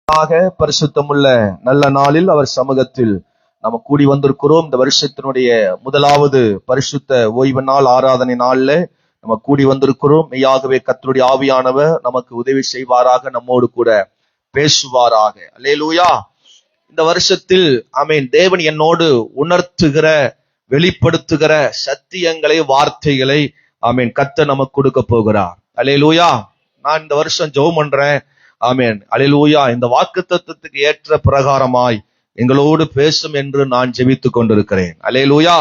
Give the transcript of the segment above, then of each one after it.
பரிசுத்தமுள்ள நல்ல நாளில் அவர் சமூகத்தில் நம்ம கூடி வந்திருக்கிறோம். இந்த வருஷத்தினுடைய முதலாவது பரிசுத்த ஓய்வு நாள் ஆராதனை நாள்ல நம்ம கூடி வந்திருக்கிறோம். மெய்யாகவே கர்த்தருடைய ஆவியானவர் நமக்கு உதவி செய்வாராக, நம்மோடு கூட பேசுவாராக. அல்லேலூயா. இந்த வருஷத்தில் ஆமென், தேவன் என்னோடு உணர்த்துகிற, வெளிப்படுத்துகிற சத்தியங்களை, வார்த்தைகளை ஆமென் கர்த்தர் நமக்கு கொடுக்க போகிறார். அல்லேலூயா. நான் இந்த வருஷம் ஜெபம் பண்றேன். ஆமென், அல்லேலூயா. இந்த வாக்குத்தத்தத்துக்கு ஏற்ற பிரகாரமாய் எங்களோடு பேசும் என்று நான் ஜெபித்துக் கொண்டிருக்கிறேன். அல்லேலூயா.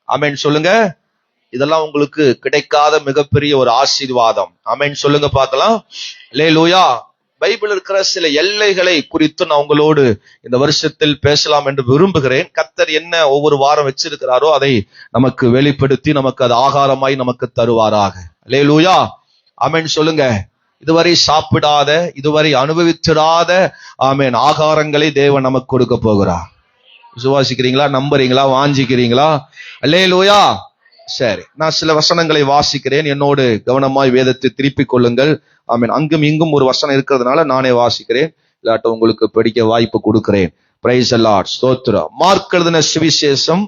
ஆமென் சொல்லுங்க. இதெல்லாம் உங்களுக்கு கிடைக்காத மிகப்பெரிய ஒரு ஆசீர்வாதம். ஆமென் சொல்லுங்க பார்க்கலாம். அல்லேலூயா. பைபிள் இருக்கிற சில எல்லைகளை குறித்து நான் உங்களோடு இந்த வருஷத்தில் பேசலாம் என்று விரும்புகிறேன். கர்த்தர் என்ன ஒவ்வொரு வாரம் வச்சிருக்கிறாரோ அதை நமக்கு வெளிப்படுத்தி நமக்கு அது ஆகாரமாய் நமக்கு தருவாராக. அல்லேலூயா. ஆமென் சொல்லுங்க. இதுவரை சாப்பிடாத, இதுவரை அனுபவிச்சிடாத ஆமென் ஆகாரங்களை தேவன் நமக்கு கொடுக்க போகிறார். விசுவாசிக்கிறீங்களா? நம்புறீங்களா? வாஞ்சிக்கிறீங்களா? அல்லேலூயா. சரி, நான் சில வசனங்களை வாசிக்கிறேன். என்னோடு கவனமாய் வேதத்தை திருப்பிக் கொள்ளுங்கள். ஆமென். அங்கும் இங்கும் ஒரு வசனம் இருக்கிறதுனால நானே வாசிக்கிறேன், இல்லாட்ட உங்களுக்கு படிக்க வாய்ப்பு கொடுக்கிறேன். Praise the Lord. ஸ்தோத்திரம். மார்க் எழுதின சுவிசேஷம்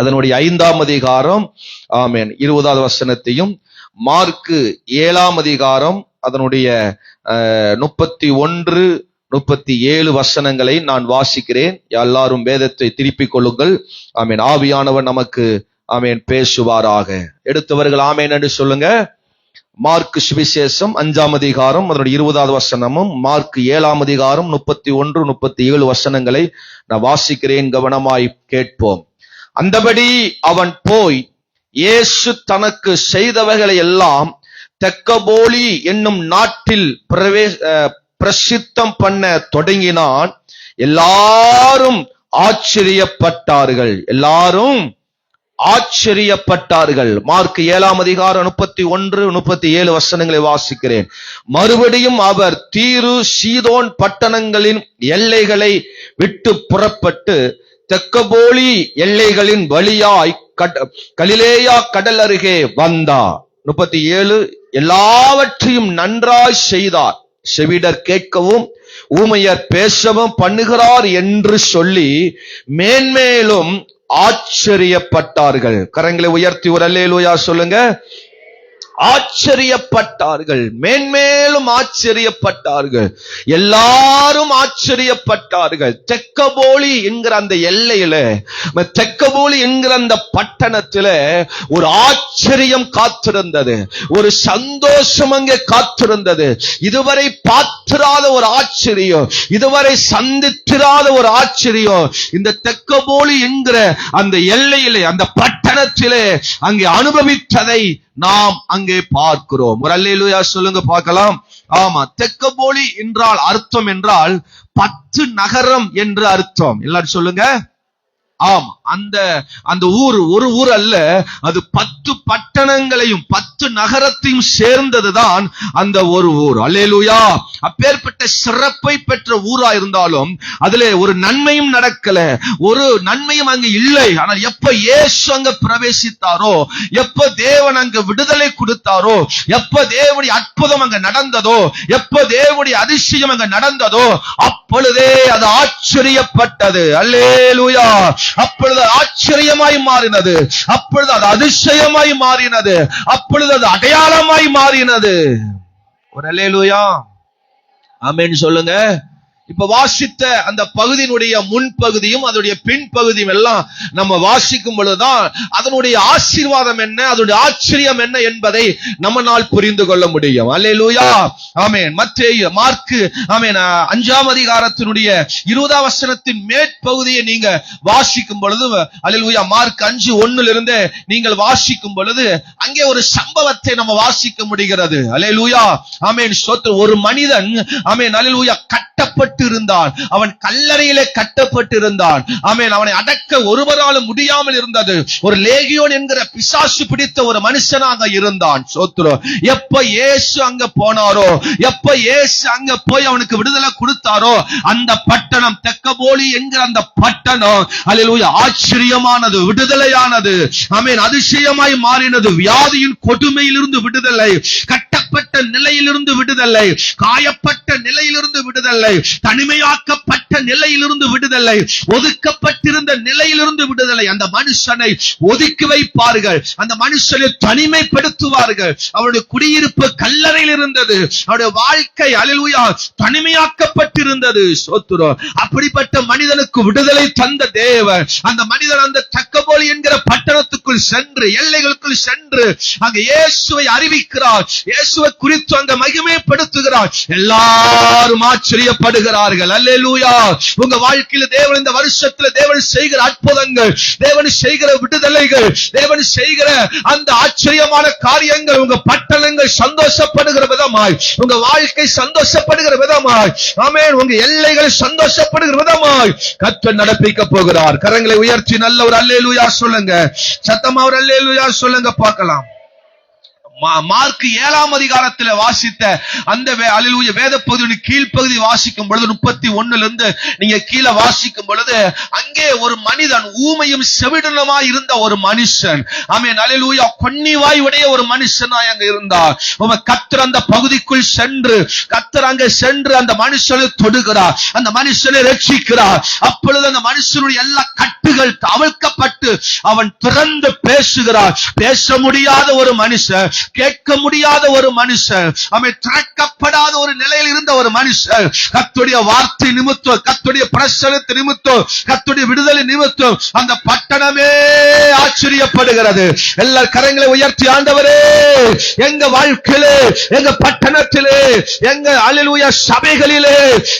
அதனுடைய 5ஆம் அதிகாரம் ஆமென் 20வது வசனத்தையும், மார்க்கு 7ஆம் அதிகாரம் அதனுடைய 31, 37 வசனங்களை நான் வாசிக்கிறேன். எல்லாரும் வேதத்தை திருப்பிக் கொள்ளுங்கள். ஆமென். ஆவியானவர் நமக்கு ஆமென் பேசுவாராக. எடுத்தவர்கள் ஆமென் என்று சொல்லுங்க. மார்க் சுவிசேஷம் 5ஆம் அதிகாரம் அதனுடைய 20வது வசனமும், மார்க் 7ஆம் அதிகாரம் 31, 37 வசனங்களை நான் வாசிக்கிறேன். கவனமாய் கேட்போம். அந்தபடி அவன் போய் இயேசு தனக்கு செய்தவைகளை எல்லாம் தெக்கப்போலி என்னும் நாட்டில் பிரசித்தம் பண்ண தொடங்கினான். எல்லாரும் ஆச்சரியப்பட்டார்கள். எல்லாரும் ஆச்சரியப்பட்டார்கள். மார்க் 7ஆம் அதிகாரம் 31, 37 வசனங்களை வாசிக்கிறேன். மறுபடியும் அவர் தீரு, சீதோன் பட்டணங்களின் எல்லைகளை விட்டு புறப்பட்டு தெக்கப்போலி எல்லைகளின் வழியாய் கலிலேயா கடல் அருகே வந்தார். 37, எல்லாவற்றையும் நன்றாய் செய்தார். செவிடர் கேட்கவும் ஊமையர் பேசவும் பண்ணுகிறார் என்று சொல்லி மேன்மேலும் ஆச்சரியப்பட்டார்கள். கரங்களை உயர்த்தி ஒரு அல்லேலூயா சொல்லுங்க. ஆச்சரியப்பட்டார்கள், மேன்மேலும் ஆச்சரியப்பட்டார்கள், எல்லாரும் ஆச்சரியப்பட்டார்கள். தெக்கப்போலி என்கிற அந்த எல்லையில, தெக்கப்போலி என்கிற அந்த பட்டணத்தில ஒரு ஆச்சரியம் காத்திருந்தது, ஒரு சந்தோஷம் அங்கே காத்திருந்தது. இதுவரை பார்த்திராத ஒரு ஆச்சரியம், இதுவரை சந்தித்திராத ஒரு ஆச்சரியம் இந்த தெக்கப்போலி என்கிற அந்த எல்லையிலே, அந்த பட்டணத்திலே அங்கே அனுபவித்ததை நாம் அங்கே பார்க்கிறோம். ஒரு அல்லேலூயா சொல்லுங்க பார்க்கலாம். ஆமா, தெக்கப்போலி என்றால் அர்த்தம் என்றால் 10 நகரம் என்று அர்த்தம். எல்லாரும் சொல்லுங்க. ஆமா, அந்த ஊர் ஒரு ஊர் அல்ல, அது 10 பட்டணங்களையும் 10 நகரத்தையும் சேர்ந்ததுதான் அந்த ஒரு ஊர். அல்லேலூயா. அப்பேற்பட்ட சிறப்பை பெற்ற ஊரா இருந்தாலும் அதிலே ஒரு நன்மையும் நடக்கல, ஒரு நன்மையும் அங்கு இல்லை. ஆனால் எப்ப இயேசு அங்க பிரவேசித்தாரோ, எப்ப தேவன் அங்க விடுதலை கொடுத்தாரோ, எப்ப தேவனுடைய அற்புதம் அங்க நடந்ததோ, எப்ப தேவனுடைய அதிசயம் அங்க நடந்ததோ, அப்பொழுதே அது ஆச்சரியப்பட்டது. அல்லேலூயா. அப்பொழுது ஆச்சரியமாய் மாறினது, அப்பொழுது அது அதிசயமாய் மாறினது, அப்பொழுது அது அடையாளமாய் மாறினது. ஒரு அல்லேலூயா. ஆமென் சொல்லுங்க. இப்ப வாசித்த அந்த பகுதியினுடைய முன்பகுதியும் அதனுடைய பின்பகுதியும் எல்லாம் நம்ம வாசிக்கும் பொழுதுதான் அதனுடைய ஆசீர்வாதம் என்ன, அதனுடைய ஆச்சரியம் என்ன என்பதை நம்மால் புரிந்து கொள்ள முடியும். அல்லேலூயா. ஆமென். மத்தேயு, மார்க் ஆமென் 5ஆம் அதிகாரத்தினுடைய 20ஆம் வசனத்தின் மேற்பகுதியை நீங்க வாசிக்கும் பொழுது, அல்லேலூயா, மார்க் 5:1 நீங்கள் வாசிக்கும் பொழுது அங்கே ஒரு சம்பவத்தை நம்ம வாசிக்க முடிகிறது. அல்லேலூயா. ஆமென். ஒரு மனிதன் ஆமென் அல்லேலூயா கட்டப்பட்டு இருந்தான். அவன் கல்லறையிலே கட்டப்பட்டு இருந்தான். ஆமென். அவனை அடக்க ஒருவராலும் முடியாமல் இருந்தது. ஒரு லேகியோன் என்கிற பிசாசு பிடித்த ஒரு மனுஷனாக இருந்தான். சோத்ரம். எப்ப இயேசு அங்க போனாரோ, எப்ப இயேசு அங்க போய் அவனுக்கு விடுதலை கொடுத்தாரோ, அந்த பட்டணம் தெக்கப்போலி என்கிற அந்த பட்டணம் அல்லேலூயா ஆச்சரியமானது, விடுதலையானது. ஆமென். அதிசயமாய் மாறினது. வியாதியின் கொடுமையிலிருந்து விடுதலை, கட்டப்பட்ட நிலையிலிருந்து விடுதலை, காயப்பட்ட நிலையிலிருந்து விடுதலை, தனிமையாக்கப்பட்ட நிலையிலிருந்து விடுதலை, ஒதுக்கப்பட்டிருந்த நிலையிலிருந்து விடுதலை. அந்த மனுஷனை ஒதுக்கி வைப்பார்கள், அந்த மனுஷனை தனிமைப்படுத்துவார்கள். அவருடைய குடியிருப்பு கல்லறையில் இருந்தது, அவருடைய வாழ்க்கை அல்லேலூயா தனிமையாக்கப்பட்டிருந்தது. ஸ்தோத்திரம். அப்படிப்பட்ட மனிதனுக்கு விடுதலை தந்த தேவன் அந்த மனிதன் அந்த தெக்கபோலி என்கிற பட்டணத்துக்குள் சென்று, எல்லைகளுக்குள் சென்று அங்க இயேசுவை அறிவிக்கிறார், இயேசுவை குறித்து அங்க மகிமைப்படுத்துகிறார். எல்லாரும் ஆச்சரியப்படுகிறார்கள். அல்லேலூயா. உங்க வாழ்க்கையில தேவன் இந்த வருஷத்துல தேவன் செய்கிற அற்புதங்கள், தேவன் செய்கிற விடுதலைகள், தேவன் செய்கிற அந்த ஆச்சரியமான காரியங்கள் உங்க பட்டணங்கள் சந்தோஷப்படுகிற விதமாய், உங்க வாழ்க்கை சந்தோஷப்படுகிற விதமாய், ஆமென், உங்க எல்லைகள் சந்தோஷப்படுகிற விதமாய் கர்த்தர் நடப்பிக்க போகிறார். கரங்களை உயர்த்தி நல்ல ஒரு அல்லேலூயா சொல்லுங்க. சத்தமா ஒரு அல்லேலூயா சொல்லுங்க பார்க்கலாம். மார்க் 7ஆம் அதிகாரத்தில் வாசித்த அந்த அல்லேலூயா வேத பகுதியின் கீழ்ப்பகுதி வாசிக்கும் பொழுது 31 இருந்து நீங்க கீழே வாசிக்கும் பொழுது அங்கே ஒரு மனிதன், ஊமையும் செவிடனுமாய் இருந்த ஒரு மனுஷன், ஆமென், அல்லேலூயா, கொன்னிவாய் உடைய ஒரு மனுஷனாய் அங்க இருந்தார். கர்த்தர் அந்த பகுதிக்குள் சென்று, கர்த்தர் அங்கே சென்று அந்த மனுஷனை தொடுகிறார், அந்த மனுஷனை ரட்சிக்கிறார். அப்பொழுது அந்த மனுஷனுடைய எல்லா கட்டுகள் அவிழ்க்கப்பட்டு அவன் திறந்து பேசுகிறார். பேச முடியாத ஒரு மனுஷன், கேட்க முடியாத ஒரு மனுஷன், அவன் திறக்கப்படாத ஒரு நிலையில் இருந்த ஒரு மனுஷன், கர்த்தருடைய வார்த்தை நிமித்தம், கர்த்தருடைய பிரசன்னத்தின் நிமித்தம், கர்த்தருடைய விடுதலை நிமித்தம் அந்த பட்டணமே ஆச்சரியப்படுகிறது. எல்லா கரங்களை உயர்த்தி, ஆண்டவரே, எங்க வாழ்க்கையிலே, எங்க பட்டணத்திலே, எங்க அல்லேலூயா சபைகளிலே,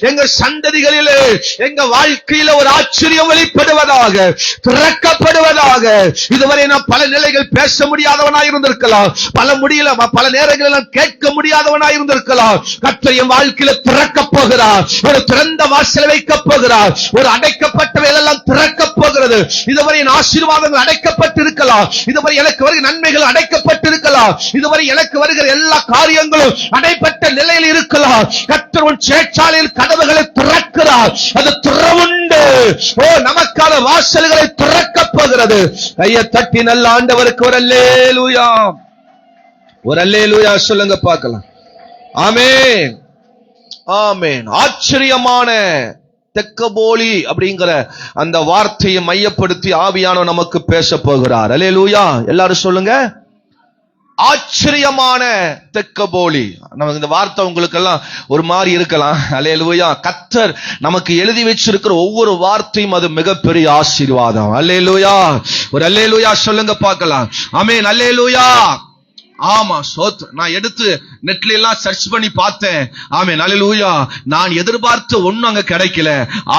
எங்க சந்ததிகளிலே, எங்க வாழ்க்கையில ஒரு ஆச்சரியம் வெளிப்படுவதாக, திறக்கப்படுவதாக. இதுவரை நான் பல நிலைகள் பேச முடியாதவனாய் இருந்திருக்கலாம், பல நேரங்களில் கேட்க முடியாதவனாய் இருந்திருக்கலாம். கர்த்தர் என் வாழ்க்கையில திறக்க போகிறார். ஒரு திறந்த வாசலை வைக்க போகிறார். ஒரு அடைக்கப்பட்டவைகள் எல்லாம் திறக்க போகிறது. இதுவரை என் ஆசீர்வாதங்கள் அடைக்கப்பட்டிருக்கலாம், இதுவரை எனக்கு வருகிற நன்மைகள் அடைக்கப்பட்டிருக்கலாம், இதுவரை எனக்கு வருகிற எல்லா காரியங்களும் அடைப்பட்ட நிலையில் இருக்கலாம். கர்த்தர் உன் சேற்றாலையில் கதவுகளை திறக்கிறார். அது திறவுண்டு. ஓ, நமக்கான வாசல்களை திறக்க போகிறது. கையை தட்டி நல்ல ஆண்டவருக்கு ஒரு அல்லேலூயா, ஒரு அல்லேலூயா சொல்லுங்க பார்க்கலாம். ஆமென், ஆமென். ஆச்சரியமான தெக்கபோலி அப்படிங்கிற அந்த வார்த்தையை மையப்படுத்தி ஆவியானவர் நமக்கு பேச போகிறார். அல்லேலூயா. எல்லாரும் சொல்லுங்க, ஆச்சரியமான தெக்கபோலி. நமக்கு இந்த வார்த்தை உங்களுக்கு எல்லாம் ஒரு மாதிரி இருக்கலாம். அல்லேலூயா. கர்த்தர் நமக்கு எழுதி வச்சிருக்கிற ஒவ்வொரு வார்த்தையும் அது மிகப்பெரிய ஆசீர்வாதம். அல்லேலூயா. ஒரு அல்லேலூயா சொல்லுங்க பார்க்கலாம். ஆமென், அல்லேலூயா. ஆமா, நான் எடுத்து நெட்ல எல்லாம் சர்ச் பண்ணி பார்த்தேன். ஆமென், அல்லேலூயா. நான் எதிர்பார்த்த ஒண்ணும் அங்க கிடைக்கல.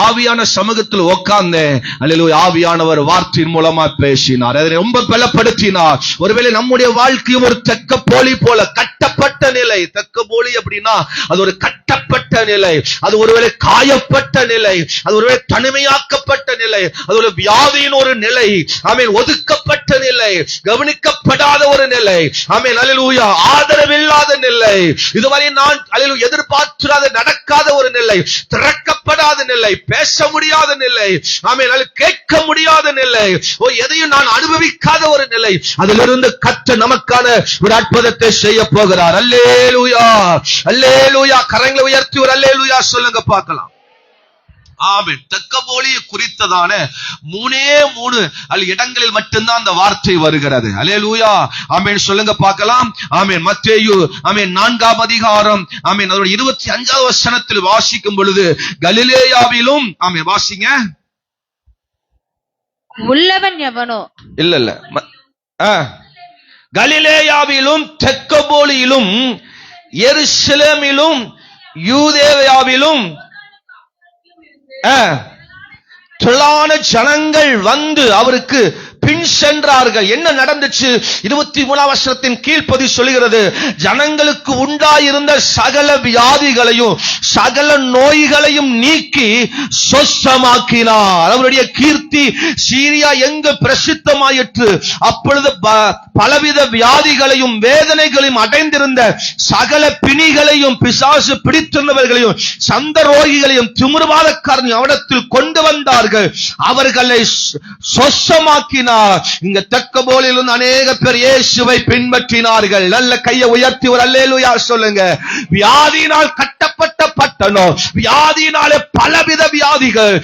ஆவியான சமூகத்தில் உட்கார்ந்தேன். அல்லேலூயா. ஆவியானவர் வார்த்தையின் மூலமா பேசினார், அதை ரொம்ப பலப்படுத்தினார். ஒருவேளை நம்முடைய வாழ்க்கையும் ஒரு தெக்கப்போலி போல கட்டப்பட்ட நிலை. தெக்கப்போலி அப்படின்னா அது ஒரு கட்டப்பட்ட நிலை, அது ஒருவேளை காயப்பட்ட நிலை, அது ஒருவேளை தனிமையாக்கப்பட்ட நிலை, அது ஒரு வியாதியின் ஒரு நிலை, ஆமென், ஒதுக்கப்பட்ட நிலை, கவனிக்கப்படாத ஒரு நிலை, ஆமென், அல்லேலூயா, ஆதரவில்லாத நிலை, இதுவரை நான் அல்லேலூயா எதிர்பார்க்காத நடக்காத ஒரு நிலை, திறக்கப்படாத நிலை, பேச முடியாத நிலை, ஆமென், கேட்க முடியாத நிலை, எதையும் நான் அனுபவிக்காத ஒரு நிலை. அதிலிருந்து கர்த்தர் நமக்கான ஒரு அற்புதத்தை செய்ய போகிறார். அல்லேலூயா, அல்லேலூயா. கரங்களை உயர்த்தி ஒரு அல்லேலூயா சொல்லுங்க பார்க்கலாம். ஆமென். தெக்கப்போலியை குறித்ததான 3 இடங்களில் மட்டும்தான் அந்த வார்த்தை வருகிறது. அல்லேலூயா. ஆமென் சொல்லுங்க பார்க்கலாம். ஆமென். மத்தேயு, ஆமென், 4ஆம் அதிகாரம், ஆமென், அதோட 25வது வசனத்தில் வாசிக்கும் பொழுது, கலிலேயாவிலும், ஆமென், வாசிங்க. உள்ளவன் எவனோ, இல்ல கலிலேயாவிலும் தெக்கப்போலியிலும் எருசலேமிலும் யூதேயாவிலும் திரளான ஜனங்கள் வந்து அவருக்கு பின் சென்றார்கள். என்ன நடந்துச்சு? 23ஆம் வசனத்தின் கீழ்ப்பதி சொல்கிறது, ஜனங்களுக்கு உண்டாயிருந்த சகல வியாதிகளையும் சகல நோய்களையும் நீக்கி சொஸ்தமாக்கினார். அவருடைய கீர்த்தி சீரியா எங்கு பிரசித்தமாயிற்று. அப்பொழுது பலவித வியாதிகளையும் வேதனைகளையும் அடைந்திருந்த சகல பிணிகளையும் பிசாசு பிடித்திருந்தவர்களையும் சந்த ரோகிகளையும் திமிர்வாதக்காரனையும் அவரிடத்தில் கொண்டு வந்தார்கள். அவர்களை சொஸ்தமாக்கினார். இங்க தெக்கப்போலிலிருந்து அநேக பேர் இயேசுவை பின்பற்றினார்கள். நல்ல கையை உயர்த்தி ஒரு அல்லேலூயா சொல்லுங்க. வியாதியினால் கட்டப்பட்ட பட்டணம், வியாதியினாலே பலவித வியாதிகள்.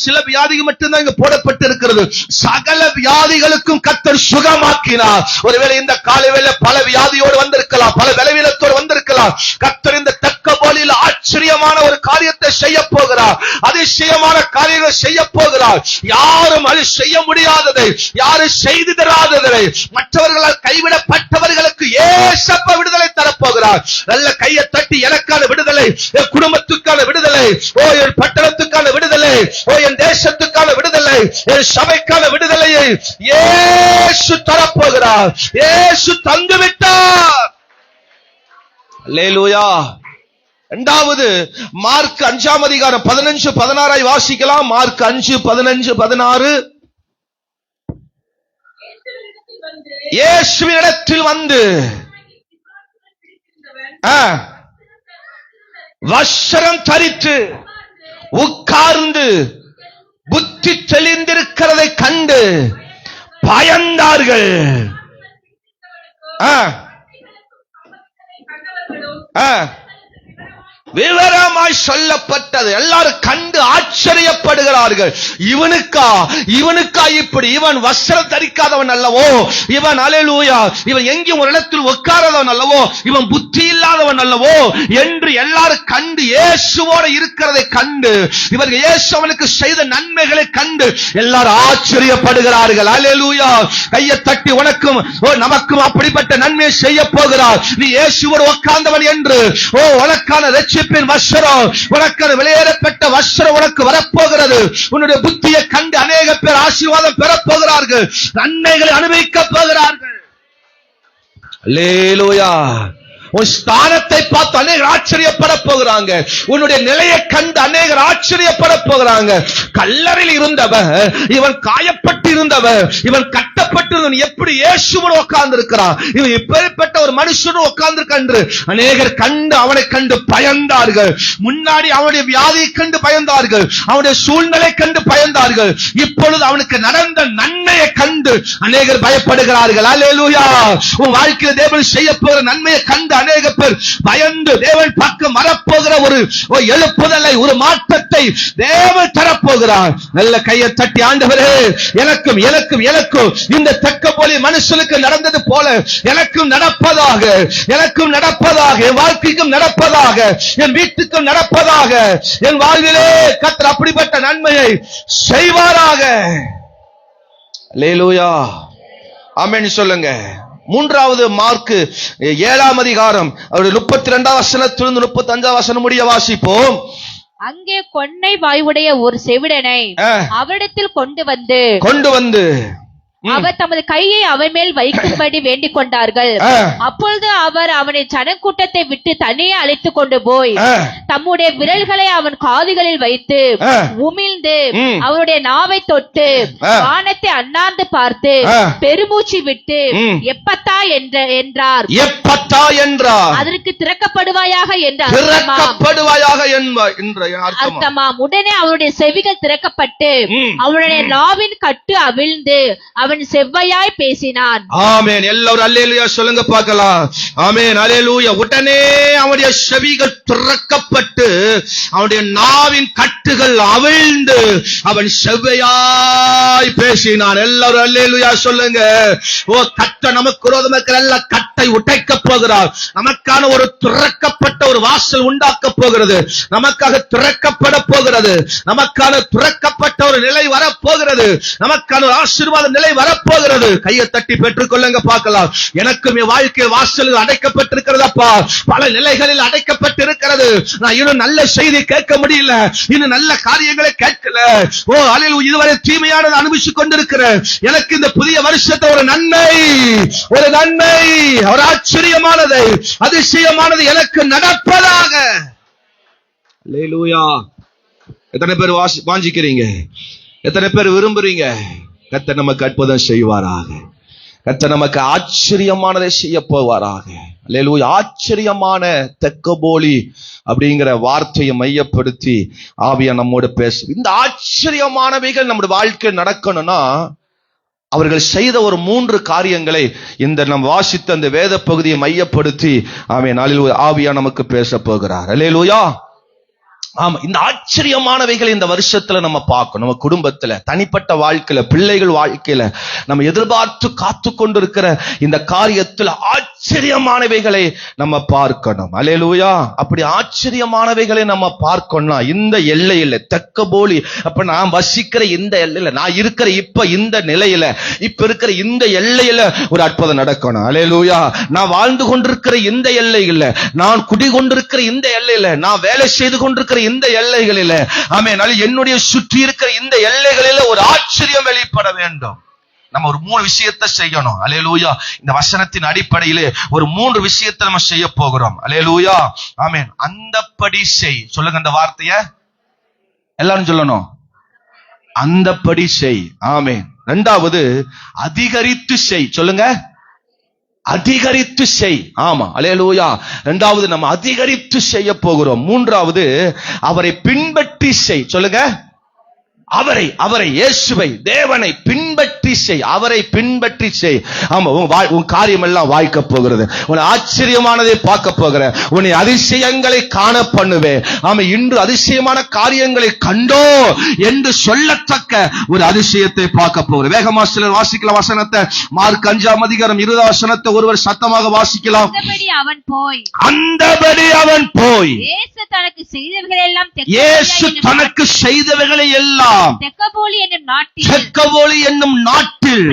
சில வியாதிகள் மட்டும்தான் இங்க போடப்பட்டு இருக்கிறது. சகல வியாதிகளுக்கும் கர்த்தர் சுகமாக்கினார். ஒருவேளை இந்த காலைவேளை பல வியாதியோடு வந்திருக்கலாம், பல பலவீனத்தோடு வந்திருக்கலாம். கர்த்தர் இந்த தெக்கப்போலியில் ஆச்சரியமான ஒரு காரியத்தை செய்ய போகிறார். அதிசயமான காரியங்களை செய்ய போகிறார். யாரும் அது செய்ய முடியாததை, யாரும் செய்து தராததை, மற்றவர்களால் கைவிடப்பட்டவர்களுக்கு ஏசப்பா விடுதலை தரப்போகிறார். நல்ல கையை தட்டி எனக்கான விடுதலை, என் குடும்பத்துக்கான விடுதலை, என் பட்டணத்துக்கான விடுதலை, என் தேசத்துக்கான விடுதலை, என் சபைக்கான விடுதலையை இயேசு தரப்போகிறார். இயேசு தந்துவிட்டார். அல்லேலூயா. இரண்டாவது மார்க் 5ஆம் அதிகாரம் 15-16 வாசிக்கலாம். மார்க் 5:15-16. இயேசுவினிடத்தில் வந்து வஸ்திரம் தரித்து உட்கார்ந்து புத்தி தெளிந்திருக்கிறதை கண்டு பயந்தார்கள். விவரமாய் சொல்லப்பட்டது எல்லாரும் கண்டு ஆச்சரியப்படுகிறார்கள். இவனுக்கா இப்படி? இவன் வஸ்திரம் தரிக்காதவன் அல்லவோ? இவன் அல்லேலூயா, இவன் எங்கேயும் ஒரு இடத்தில் உட்காராதவன் அல்லவோ? இவன் புத்தி இல்லாதவன் அல்லவோ என்று எல்லாரும் கண்டு, இயேசுவோடு இருக்கிறதை கண்டு, இவர்கள் இயேசு அவனுக்கு செய்த நன்மைகளை கண்டு எல்லாரும் ஆச்சரியப்படுகிறார்கள். அல்லேலூயா. கையை தட்டி உனக்கும் நமக்கும் அப்படிப்பட்ட நன்மையை செய்ய போகிறார். நீ இயேசுவோடு உட்கார்ந்தவன் என்று உனக்கான வஸ்திரம், உனக்கு வெளியேறப்பட்ட வஸ்திரம் உனக்கு வரப்போகிறது. உன்னுடைய புத்தியை கண்டு அநேக பேர் ஆசீர்வாதம் பெறப்போகிறார்கள், நன்மைகளை அனுபவிக்க போகிறார்கள். அல்லேலூயா. உன் ஸ்தானத்தை பார்த்து அநேகர் ஆச்சரியப்பட போகிறாங்க. உன்னுடைய நிலையை கண்டு அநேகர் ஆச்சரியப்பட போகிறாங்க. கல்லறையில் இருந்தவன், இவன் காயப்பட்டு இருந்தவன், இவன் கட்டப்பட்டு எப்படி இயேசுவோடு உட்கார்ந்து இருக்கிறான், இவன் இப்பேற்பட்ட ஒரு மனுஷனும் உட்கார்ந்து கண்டு அநேகர் கண்டு அவனை கண்டு பயந்தார்கள். முன்னாடி அவனுடைய வியாதியை கண்டு பயந்தார்கள், அவனுடைய சூழ்நிலை கண்டு பயந்தார்கள். இப்பொழுது அவனுக்கு நடந்த நன்மையை கண்டு அநேகர் பயப்படுகிறார்கள். அல்லேலூயா. உன் வாழ்க்கையில் தேவன் செய்ய போகிற நன்மையை கண்டு அநேக பேர் பயந்து தேவன் பக்கம் வரப்போகிற ஒரு எழுப்புதலை, ஒரு மாற்றத்தை தேவன் தரப்போகிறார். நல்ல கையை தட்டி ஆண்டவரே, எனக்கும் எனக்கும் எனக்கும் இந்த தெக்கப்போலி மனுஷனுக்கு நடந்தது போல எனக்கும் நடப்பதாக, எனக்கும் நடப்பதாக, என் வாழ்க்கைக்கும் நடப்பதாக, என் வீட்டுக்கும் நடப்பதாக, என் வாழ்விலே கர்த்தர் அப்படிப்பட்ட நன்மையை செய்வாராக. அல்லேலூயா. ஆமென் சொல்லுங்க. மூன்றாவது மார்க் 7ஆம் அதிகாரம் 32ஆம் வசனத்திலிருந்து 35ஆம் வசனம் முடிய வாசிப்போம். அங்கே கொன்னை வாயுடைய ஒரு செவிடனை அவரிடத்தில் கொண்டு வந்து அவர் தமது கையை அவன் மேல் வைக்கும்படி வேண்டிக் கொண்டார்கள். அப்பொழுது அவர் அவனை ஜனக்கூட்டத்தை விட்டு தனியே அழைத்துக் கொண்டு போய் தம்முடைய விரல்களை அவன் காதுகளில் வைத்து உமிழ்ந்து அவருடைய நாவை தொட்டு வானத்தை அண்ணாந்து பார்த்து பெருமூச்சு விட்டு எப்பத்தா என்றார். எப்பத்தா என்றார். அதற்கு திறக்கப்படுவாயாக என்ற அர்த்தமாம். உடனே அவருடைய செவிகள் திறக்கப்பட்டு அவனுடைய நாவின் கட்டு அவிழ்ந்து அவன் செவ்வையாய் பேசினான். ஆமென். எல்லாரும் அல்லேலூயா சொல்லுங்க பார்க்கலாம். ஆமென். அல்லேலூயா. உடனே அவனுடைய செவிகள் திறக்கப்பட்டு அவனுடைய நாவின் கட்டுகள் அவிழ்ந்து அவன் செவ்வையாய் பேசினான். எல்லாரும் அல்லேலூயா சொல்லுங்க. கட்ட நமக்கு விரோதமாக எல்லா கட்டை உடைக்க போகிறார். நமக்கான ஒரு திறக்கப்பட்ட ஒரு வாசல் உண்டாக்க போகிறது. நமக்காக திறக்கப்பட போகிறது. நமக்கான திறக்கப்பட்ட ஒரு நிலை வரப்போகிறது. நமக்கான ஒரு ஆசீர்வாத நிலை வரப்போகிறது. கையை தட்டி பெற்றுக் கொள்ளுங்க பார்க்கலாம். எனக்கும் என் வாழ்க்கை வாசல்கள் அடைக்கப்பட்டிருக்கிறதப்பா. பல நிலைகளில் அடைக்கப்பட்டிருக்கிறது. நான் இன்னும் நல்ல செய்தி கேட்க முடியல, இன்னும் நல்ல காரியங்களை கேட்கல. இதுவரை தீமையானது அனுபவித்துக் கொண்டிருக்கிறேன். எனக்கு இந்த புதிய வருஷத்தை ஒரு நன்மை, ஒரு ஆச்சரியமானதை, அதிசயமானது எனக்கு நடப்பதாக. அல்லேலூயா. எத்தனை பேர் வாஞ்சிக்கிறீங்க? எத்தனை பேர் விரும்புறீங்க? கர்த்தர் நமக்கு அற்புதம் செய்வாராக. கர்த்தர் நமக்கு ஆச்சரியமானதை செய்ய போவாராக. அல்லேலூயா. ஆச்சரியமான தெக்கப்போலி அப்படிங்கிற வார்த்தையை மையப்படுத்தி ஆவியா நம்மோடு பேசு. இந்த ஆச்சரியமானவைகள் நம்முடைய வாழ்க்கை நடக்கணும்னா அவர்கள் செய்த ஒரு 3 காரியங்களை இந்த நாம் வாசித்த அந்த வேத பகுதியை மையப்படுத்தி நாளில் ஆவியா நமக்கு பேச போகிறார். அல்லேலூயா. ஆமா, இந்த ஆச்சரியமானவைகளை இந்த வருஷத்துல நம்ம பார்க்கணும். நம்ம குடும்பத்துல, தனிப்பட்ட வாழ்க்கையில, பிள்ளைகள் வாழ்க்கையில நம்ம எதிர்பார்த்து காத்து கொண்டிருக்கிற இந்த காரியத்துல ஆச்சரியமானவைகளை நம்ம பார்க்கணும். அல்லேலூயா. அப்படி ஆச்சரியமானவைகளை நம்ம பார்க்கணும்னா இந்த எல்லையில தெக்கபோலி, அப்ப நான் வசிக்கிற இந்த எல்லையில, நான் இருக்கிற இப்ப இந்த நிலையில, இப்ப இருக்கிற இந்த எல்லையில ஒரு அற்புதம் நடக்கணும். அல்லேலூயா. நான் வாழ்ந்து கொண்டிருக்கிற இந்த எல்லையில, நான் குடிகொண்டிருக்கிற இந்த எல்லையில, நான் வேலை செய்து கொண்டிருக்கிற இந்த எல்லைகளில, என்னுடைய சுற்றி இருக்கிற இந்த எல்லைகளில ஒரு ஆச்சரியம் வெளிப்பட வேண்டும். நம்ம ஒரு 3 விஷயத்தை செய்யணும். அல்லேலூயா. இந்த வசனத்தின் அடிப்படையிலே ஒரு 3 விஷயத்தை நம்ம செய்ய போகிறோம். அல்லேலூயா. ஆமென். அந்தப்படி செய். சொல்லுங்க அந்த வார்த்தைய எல்லாரும் சொல்லணும். அந்தப்படி செய். ஆமென். 2வது அதிகரித்து செய். சொல்லுங்க, அதிகரித்து செய். ஆமா, அல்லேலூயா. 2வது நம்ம அதிகரித்து செய்ய போகிறோம். 3வது அவரை பின்பற்றி செய். சொல்லுங்க, அவரை இயேசுவை, தேவனை பின்பற்றி செய். அவரை பின்பற்றி செய். ஆமா, உன் காரியம் எல்லாம் வாய்க்க போகிறது. உன்னை ஆச்சரியமானதை பார்க்க போகிற, உன்னை அதிசயங்களை காண பண்ணுவே. ஆமா, இன்று அதிசயமான காரியங்களை கண்டோ என்று சொல்லத்தக்க ஒரு அதிசயத்தை பார்க்க போகிற. வேகமா சிலர் வாசிக்கலாம் வசனத்தை. மார்க் 5ஆம் அதிகாரம் 20ஆம் வசனத்தை ஒருவர் சத்தமாக வாசிக்கலாம். அந்தபடி அவன் போய் இயேசு தனக்கு செய்தவைகளை எல்லாம் தெக்கபோலி என்னும் நாட்டில்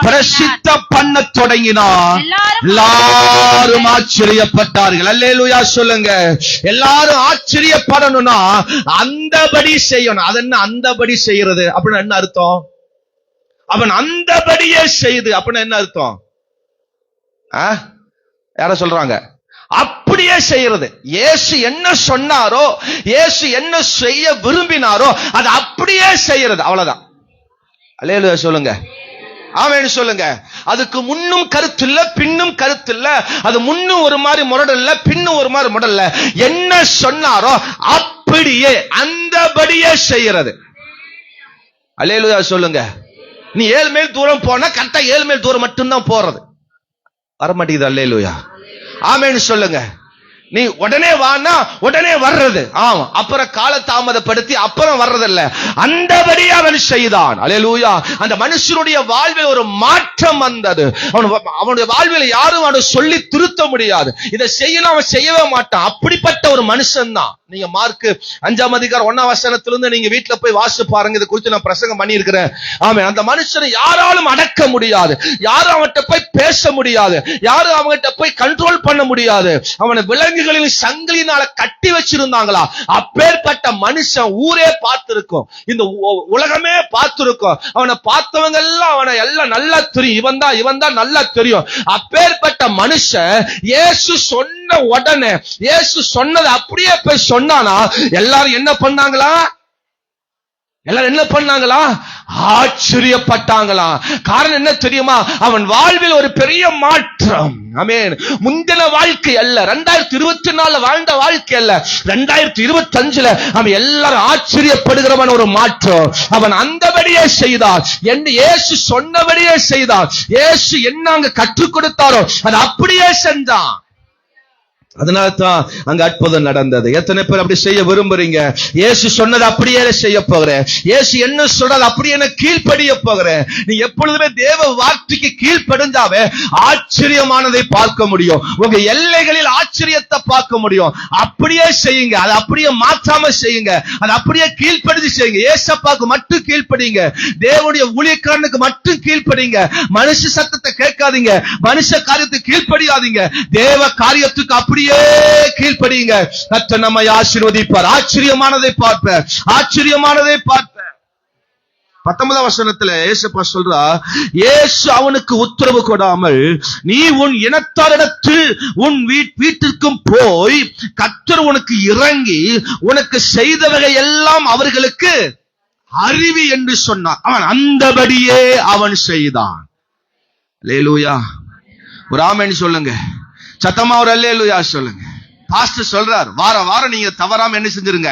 பிரசித்தம் பண்ண தொடங்கினார். எல்லாரும் ஆச்சரியப்பட்டார்கள். அல்லேலூயா சொல்லுங்க. எல்லாரும் ஆச்சரியப்படணும்னா அந்தபடி செய்யணும். அது என்ன அந்தபடி செய்யறது அப்படின்னு என்ன அர்த்தம்? அவன் அந்தபடியே செய்து அப்படின்னு என்ன அர்த்தம்? யார சொல்றாங்க? அப்படியே செய்யறது. இயேசு என்ன சொன்னாரோ, இயேசு என்ன செய்ய விரும்பினாரோ அது அப்படியே செய்யறது. அவ்வளவுதான். அல்லேலூயா சொல்லுங்க. ஆமென் சொல்லுங்க. அதுக்கு முன்னும் கருத்து இல்ல, பின்னும் கருத்து இல்ல. அது முன்னும் ஒரு மாதிரி முரடல் இல்ல, பின்னும் ஒரு மாதிரி முரடல் இல்ல. என்ன சொன்னாரோ அப்படியே அந்தபடியே செய்யறது. அல்லேலூயா சொல்லுங்க. நீ 7 மைல் தூரம் போனா கரெக்டா 7 மைல் தூரம் மட்டும்தான் போறது. வரமாட்டேங்குது. அல்லேலூயா. ஆமென் சொல்லுங்க. நீ உடனே வானா உடனே வர்றது. ஆமா, அப்புறம் கால தாமதப்படுத்தி அப்புறம் வர்றதில்ல. அந்தபடி அவன் செய்தான். அல்லேலூயா. அந்த மனுஷனுடைய வாழ்வில் ஒரு மாற்றம் வந்தது. அவனுடைய வாழ்வில் யாரும் அவனை சொல்லி திருத்த முடியாது. இதை செய்யணும் அவன் செய்யவே மாட்டான். அப்படிப்பட்ட ஒரு மனுஷன் தான். நீங்க மார்க் 5ஆம் அதிகாரம் 1ஆம் வசனத்திலிருந்து நீங்க வீட்டுல போய் வாசிச்சு பாருங்க. இது குறித்து நான் பிரசங்கம் பண்ணி இருக்கிறேன். ஆமென். அந்த மனுஷனை யாராலும் அடக்க முடியாது. யாரும் அவன்கிட்ட போய் பேச முடியாது. யாரும் அவன்கிட்ட போய் கண்ட்ரோல் பண்ண முடியாது. அவனை விலங்குகளின் சங்கிலினால கட்டி வச்சிருந்தாங்களா? அப்பேற்பட்ட மனுஷன் ஊரே பார்த்திருக்கும், இந்த உலகமே பார்த்திருக்கும். அவனை பார்த்தவங்க எல்லாம் அவனை எல்லாம் நல்லா தெரியும். இவன் தான் நல்லா தெரியும். அப்பேற்பட்ட மனுஷன் இயேசு சொன்ன உடனே, இயேசு சொன்னது அப்படியே போய் சொன்னானா எல்லாரும் என்ன பண்ணாங்களா? ஆச்சரியப்பட்டாங்களா? காரணம் என்ன தெரியுமா? அவன் வாழ்வில் ஒரு பெரிய மாற்றம். ஆமென். முந்தின வாழ்க்கை அல்ல, 2024 வாழ்ந்த வாழ்க்கை அல்ல, 2025 அவன் எல்லாரும் ஆச்சரியப்படுகிறவன் ஒரு மாற்றம். அவன் அந்தபடியே செய்தான். என்று இயேசு சொன்னபடியே செய்தான். இயேசு என்ன அங்க கற்றுக் கொடுத்தாரோ அது அப்படியே செஞ்சான். அதனால்தான் அங்க அற்புதம் நடந்தது. எத்தனை பேர் அப்படி செய்ய விரும்புறீங்க? இயேசு சொன்னது அப்படியே செய்ய போகிறேன். இயேசு என்ன சொல்றது அப்படியே கீழ்ப்படிய போகிறேன். நீ எப்பொழுதுமே தேவ வார்த்தைக்கு கீழ்ப்படிஞ்சாவே ஆச்சரியமானதை பார்க்க முடியும். உங்க எல்லைகளில் ஆச்சரியத்தை பார்க்க முடியும். அப்படியே செய்யுங்க. அதை அப்படியே மாற்றாம செய்யுங்க. அதை அப்படியே கீழ்ப்படிஞ்சு செய்யுங்க. ஏசப்பாக்கு மட்டும் கீழ்ப்படிங்க. தேவனுடைய ஊழியக்காரனுக்கு மட்டும் கீழ்ப்படிங்க. மனுஷ சத்தத்தை கேட்காதீங்க. மனுஷ காரியத்துக்கு கீழ்ப்படியாதீங்க. தேவ காரியத்துக்கு அப்படியே கீழ்ப்படிங்க. கர்த்தர் நம்மை ஆசீர்வதிப்பார். ஆச்சரியமானதை பார்ப்பேன். 19ஆம் வசனத்துல ஏசப்பா சொல்றா, இயேசு அவனுக்கு உத்தரவு கொடாமல் நீ உன் இனத்தாரிடத்தில் உன் வீட்டிற்கும் போய் கர்த்தர் உனக்கு இறங்கி உனக்கு செய்தவகை எல்லாம் அவர்களுக்கு அறிவி என்று சொன்னார். அவன் அந்தபடியே அவன் செய்தான். அல்லேலூயா. ஒரு ஆமென் சொல்லுங்க. சத்தமா ஒரு அல்லேலூயா சொல்லுங்க. பாஸ்டர் சொல்றார், வாரம் நீங்க தவறாம என்ன செஞ்சிருங்க?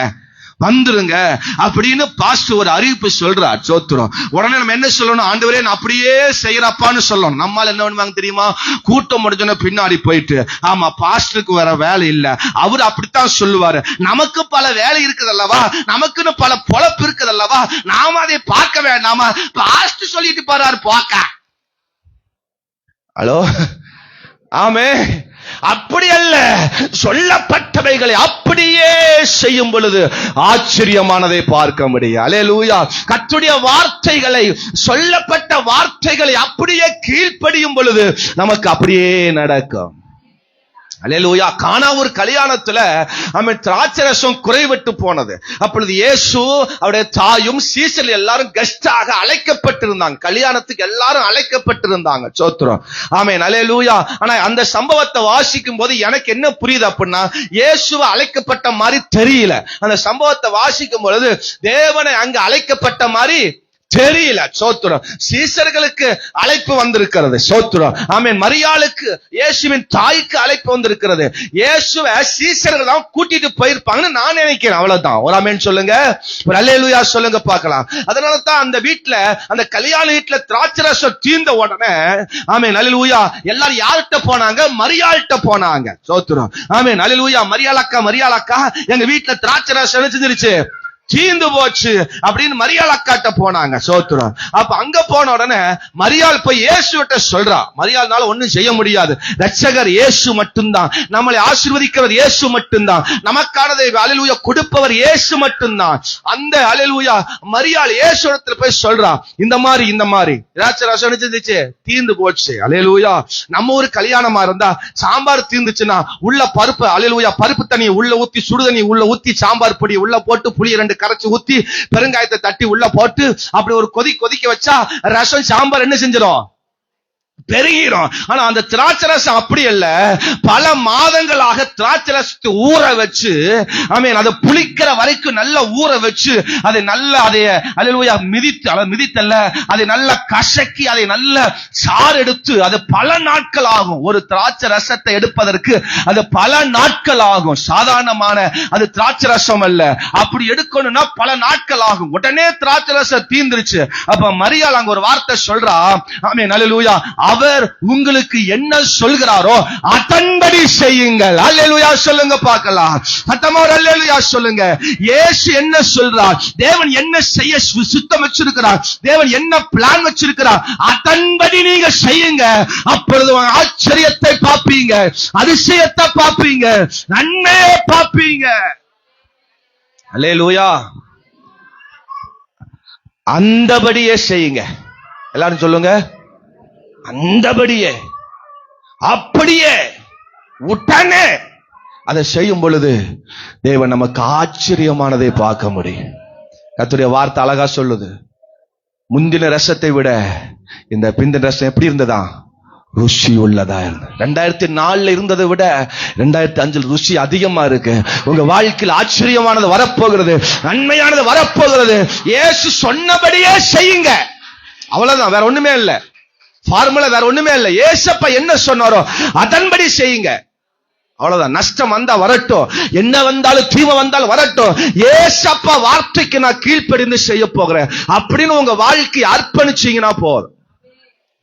வந்துருங்க அப்படின்னு பாஸ்டர் ஒரு அறிவிப்பு சொல்றார். சோத்திரம். உடனே நம்ம என்ன சொல்லணும்? ஆண்டவரே நான் அப்படியே செய்யறப்பான்னு சொல்லணும். நம்மால என்ன பண்ணுவாங்க தெரியுமா? கூட்டம் முடிஞ்சோன்னு பின்னாடி போயிட்டு, ஆமா பாஸ்டருக்கு வேற வேலை இல்ல, அவரு அப்படித்தான் சொல்லுவாரு, நமக்கு பல வேலை இருக்குது அல்லவா, நமக்குன்னு பல பொழப்பு இருக்குது அல்லவா, நாம அதை பார்க்க வேண்டாமா, பாஸ்டர் சொல்லிட்டு போறாரு போக்க. ஹலோ, ஆமே. அப்படி அல்ல, சொல்லப்பட்டவைகளை அப்படியே செய்யும் பொழுது ஆச்சரியமானதை பார்க்க முடியும். அல்லேலூயா. கர்த்தருடைய வார்த்தைகளை, சொல்லப்பட்ட வார்த்தைகளை அப்படியே கீழ்ப்படியும் பொழுது நமக்கு அப்படியே நடக்கும். அல்லேலூயா. கானா ஒரு கல்யாணத்துல அவன் திராட்சரசம் குறைவிட்டு போனது. அப்பொழுது இயேசு அவருடைய தாயும் சீசல் எல்லாரும் கெஸ்டாக அழைக்கப்பட்டிருந்தாங்க. கல்யாணத்துக்கு எல்லாரும் அழைக்கப்பட்டிருந்தாங்க. சோத்திரம். ஆமென். அல்லேலூயா. ஆனா அந்த சம்பவத்தை வாசிக்கும் போது எனக்கு என்ன புரியுது அப்படின்னா, இயேசுவை அழைக்கப்பட்ட மாதிரி தெரியல. அந்த சம்பவத்தை வாசிக்கும் பொழுது தேவனை அங்கு அழைக்கப்பட்ட மாதிரி தெரியல. சோத்திரம். சீசர்களுக்கு அழைப்பு வந்திருக்கிறது. சோத்திரம். ஆமென். மரியாளுக்கு, இயேசுவின் தாய்க்கு அழைப்பு வந்திருக்கிறது. இயேசுவை சீசர்கள் தான் கூட்டிட்டு போயிருப்பாங்கன்னு நான் நினைக்கிறேன். அவ்வளவுதான். ஒரு ஆமென் சொல்லுங்க, ஒரு அல்லேலூயா சொல்லுங்க பார்க்கலாம். அதனால தான் அந்த வீட்டுல, அந்த கல்யாண வீட்டுல திராட்சரசம் தீர்ந்த உடனே, ஆமென் அல்லேலூயா, எல்லாரும் யார்கிட்ட போனாங்க? மரியாள்கிட்ட போனாங்க. சோத்திரம். ஆமென் அல்லேலூயா. மரியாள் அக்கா எங்க வீட்டுல திராட்சரசம் செஞ்சிருச்சு, தீந்து போச்சு அப்படின்னு மரியாள் அக்காட்ட போனாங்க. சோத்திரம். அப்ப அங்க போன உடனே மரியாள் போய் இயேசுவிட்ட சொல்றா. மரியாள்னால ஒண்ணும் செய்ய முடியாது. ரட்சகர் இயேசு மட்டும்தான், நம்மளை ஆசீர்வதிக்கிறவர் இயேசு மட்டும்தான், நமக்கானதை அல்லேலூயா கொடுப்பவர் இயேசு மட்டும்தான். அந்த அல்லேலூயா மரியாள் இயேசுவிடத்துல போய் சொல்றா, இந்த மாதிரி திராட்சரசம் செஞ்சிருச்சு, தீந்து போச்சு. அல்லேலூயா. நம்ம ஒரு கல்யாணமா இருந்தா சாம்பார் தீந்துச்சுன்னா உள்ள பருப்பு, அல்லேலூயா, பருப்பு தண்ணி உள்ள ஊத்தி, சுடுதண்ணி உள்ள ஊத்தி, சாம்பார் பொடி உள்ள போட்டு, புளி 2 கரைச்சு ஊத்தி, பெருங்காயத்தை தட்டி உள்ள போட்டு அப்படி ஒரு கொதிக்க வச்சா ரசம் சாம்பார் என்ன செஞ்சிடும்? பெருகிரும். ஆனா அந்த திராட்சரசம் அப்படி அல்ல. பல மாதங்களாக திராட்சரசத்தை ஊற வச்சு, ஆமென், அதை புளிக்கிற வரைக்கும் நல்லா ஊற வச்சு, அதை நல்லா அல்லேலூயா மிதித்தல்ல, அதை நல்லா கசக்கி, அதை நல்ல சாறு எடுத்து, அது பல நாட்கள் ஆகும். ஒரு திராட்சரசத்தை எடுப்பதற்கு அது பல நாட்கள் ஆகும். சாதாரணமான அது திராட்சரசம் அல்ல. அப்படி எடுக்கணும்னா பல நாட்கள் ஆகும். உடனே திராட்சரசம் தீந்துருச்சு. அப்ப மரியாள் அங்க ஒரு வார்த்தை சொல்றா. ஆமென் அல்லேலூயா. அவர் உங்களுக்கு என்ன சொல்கிறாரோ அதன்படி செய்யுங்கள். அல்லேலூயா சொல்லுங்க பார்க்கலாம். சத்தமார் அல்லேலூயா சொல்லுங்க. இயேசு என்ன சொல்றார்? தேவன் என்ன செய்ய சுத்தம் வச்சிருக்கிறார்? தேவன் என்ன பிளான் வச்சிருக்கிறார்? அதன்படி நீங்க செய்யுங்க. அப்பொழுது ஆச்சரியத்தை பார்ப்பீங்க, அதிசயத்தை பார்ப்பீங்க, நன்மையை பார்ப்பீங்க. அல்லேலூயா. அந்தபடியே செய்யுங்க. எல்லாரும் சொல்லுங்க, அந்தபடியே, அப்படியே, உடனே அதை செய்யும் பொழுது தேவன் நமக்கு ஆச்சரியமானதை பார்க்க முடியும். கர்த்தருடைய வார்த்தை அழகா சொல்லுது, முந்தின ரசத்தை விட இந்த பிந்தின ரசம் எப்படி இருந்ததா? ருசி உள்ளதா இருந்தது. 2004 இருந்ததை விட 2005 ருசி அதிகமா இருக்கு. உங்க வாழ்க்கையில் ஆச்சரியமானது வரப்போகிறது, நன்மையானது வரப்போகிறது. இயேசு சொன்னபடியே செய்யுங்க. அவ்வளவுதான், வேற ஒண்ணுமே இல்ல. ஃபார்முலா வேற ஒண்ணுமே இல்ல. ஏசப்பா என்ன சொன்னாரோ அதன்படி செய்யுங்க. அவ்வளவுதான். நஷ்டம் வந்தா வரட்டும், என்ன வந்தாலும் தீமை வந்தாலும் வரட்டும், ஏசப்பா வார்த்தைக்கு நான் கீழ்ப்படிந்து செய்ய போகிறேன் அப்படின்னு உங்க வாழ்க்கையை அர்ப்பணிச்சீங்கன்னா போதும்.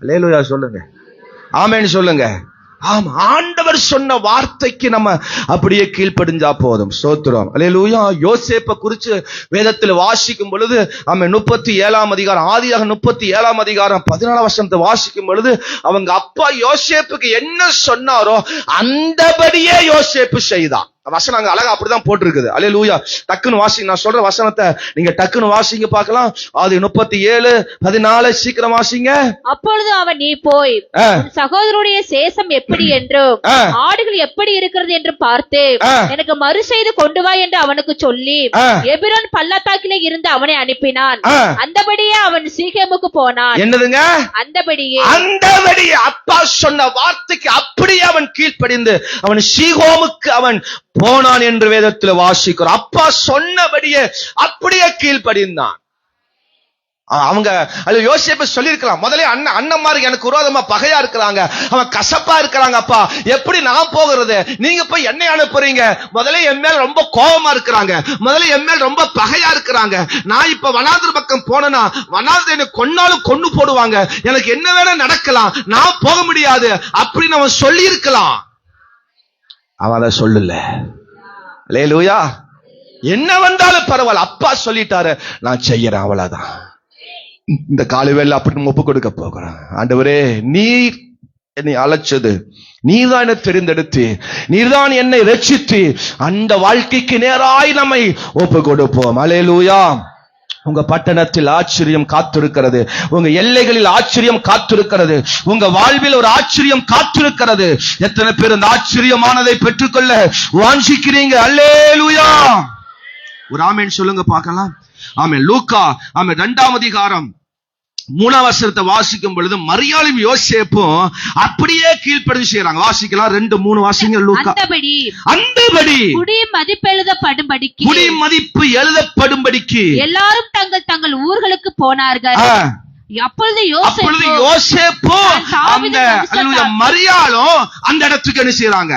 அல்லேலூயா சொல்லுங்க, ஆமென் சொல்லுங்க. ஆமா, ஆண்டவர் சொன்ன வார்த்தைக்கு நம்ம அப்படியே கீழ்ப்படிஞ்சா போதும். ஸ்தோத்திரம். அல்லேலூயா. யோசேப்பை குறித்து வேதத்தில் வாசிக்கும் பொழுது, ஆமென், 37ஆம் அதிகாரம், ஆதியாகமம் 37ஆம் அதிகாரம் 14ஆம் வசனத்தை வாசிக்கும் பொழுது, அவங்க அப்பா யோசேப்புக்கு என்ன சொன்னாரோ அந்தபடியே யோசேப்பு செய்தான். வசனம் அங்க அழகா அப்படிதான் போட்டிருக்குது. அல்லேலூயா. டக்குன்னு வாசிங்க. நான் சொல்ற வசனத்தை நீங்க டக்குன்னு வாசிங்க பார்க்கலாம். அது 37:14 சீக்கிரம் வாசிங்க. அப்பொழுது அவன், நீ போய் சகோதரருடைய சேஷம் எப்படி என்றும் ஆடுகள் எப்படி இருக்கிறது என்று பார்த்து எனக்கு மறு செய்து கொண்டு வா என்று அவனுக்கு சொல்லி எபிரோன் பள்ளத்தாக்கிலே இருந்து அவனை அனுப்பினான். அந்தபடியே அவன் சீகேமுக்கு போனான். என்னதுங்க? அந்தபடியே அப்பா சொன்ன வார்த்தைக்கு அப்படியே அவன் கீழ்ப்படிந்து அவன் சீகோமுக்கு அவன் போனான் என்று வேதத்தில் வாசிக்கிறோம். அப்பா சொன்னபடியே அப்படியே கீழ்ப்படிந்தான். அவங்க யோசேப்பு சொல்லியிருக்கலாம், முதல்ல அண்ணன்மாருக்கு எனக்கு விரோதமா பகையா இருக்கிறாங்க, அவன் கசப்பா இருக்கிறாங்க, அப்பா எப்படி நான் போகிறது, நீங்க போய் என்னை அனுப்புறீங்க, முதல்ல என் மேல் ரொம்ப கோபமா இருக்கிறாங்க, முதல்ல என் மேல் ரொம்ப பகையா இருக்கிறாங்க, நான் இப்ப வனாந்திர பக்கம் போனா வனாந்திர என்னை கொன்னாலும் கொன்னு போடுவாங்க, எனக்கு என்ன வேணா நடக்கலாம், நான் போக முடியாது அப்படின்னு அவன் சொல்லி இருக்கலாம். அவன் அதை சொல்லல. அல்லேலூயா. என்ன வந்தாலும் பரவாயில்ல, அப்பா சொல்லிட்டாரு, நான் செய்யறேன், அவ்வளவுதான். இந்த காலைவேளை அப்படி ஒப்பு கொடுக்க போகிறேன். ஆண்டவரே, நீர் என்னை அழைச்சது, நீர்தான் என்னை தெரிந்தெடுத்து, நீர்தான் என்னை ரட்சித்து, அந்த வாழ்க்கைக்கு நேராய் நம்மை ஒப்பு கொடுப்போம். அல்லேலூயா. உங்க பட்டணத்தில் ஆச்சரியம் காத்திருக்கிறது, உங்க எல்லைகளில் ஆச்சரியம் காத்திருக்கிறது, உங்க வாழ்வில் ஒரு ஆச்சரியம் காத்திருக்கிறது. எத்தனை பேர் அந்த ஆச்சரியமானதை பெற்றுக்கொள்ள வாஞ்சிக்கிறீங்க? அல்லேலூயா. ஒரு ஆமென் சொல்லுங்க பார்க்கலாம். ஆமென். லூக்கா 2ஆம் அதிகாரம் 3ஆம் வசனத்தை வாசிக்கும் பொழுது மரியாளும் யோசேப்பும் அப்படியே கீழ்ப்படிந்து செய்யறாங்க. வாசிக்கலாம், 2-3 வாசிங்க. லூக்கா. அந்தபடி குடி மதிப்பு எழுதப்படும்படிக்கு எல்லாரும் தங்கள் தங்கள் ஊர்களுக்கு போனார்கள். அப்பொழுது யோசேப்பும் மரியாளும் அந்த இடத்துக்கு என்ன செய்யறாங்க?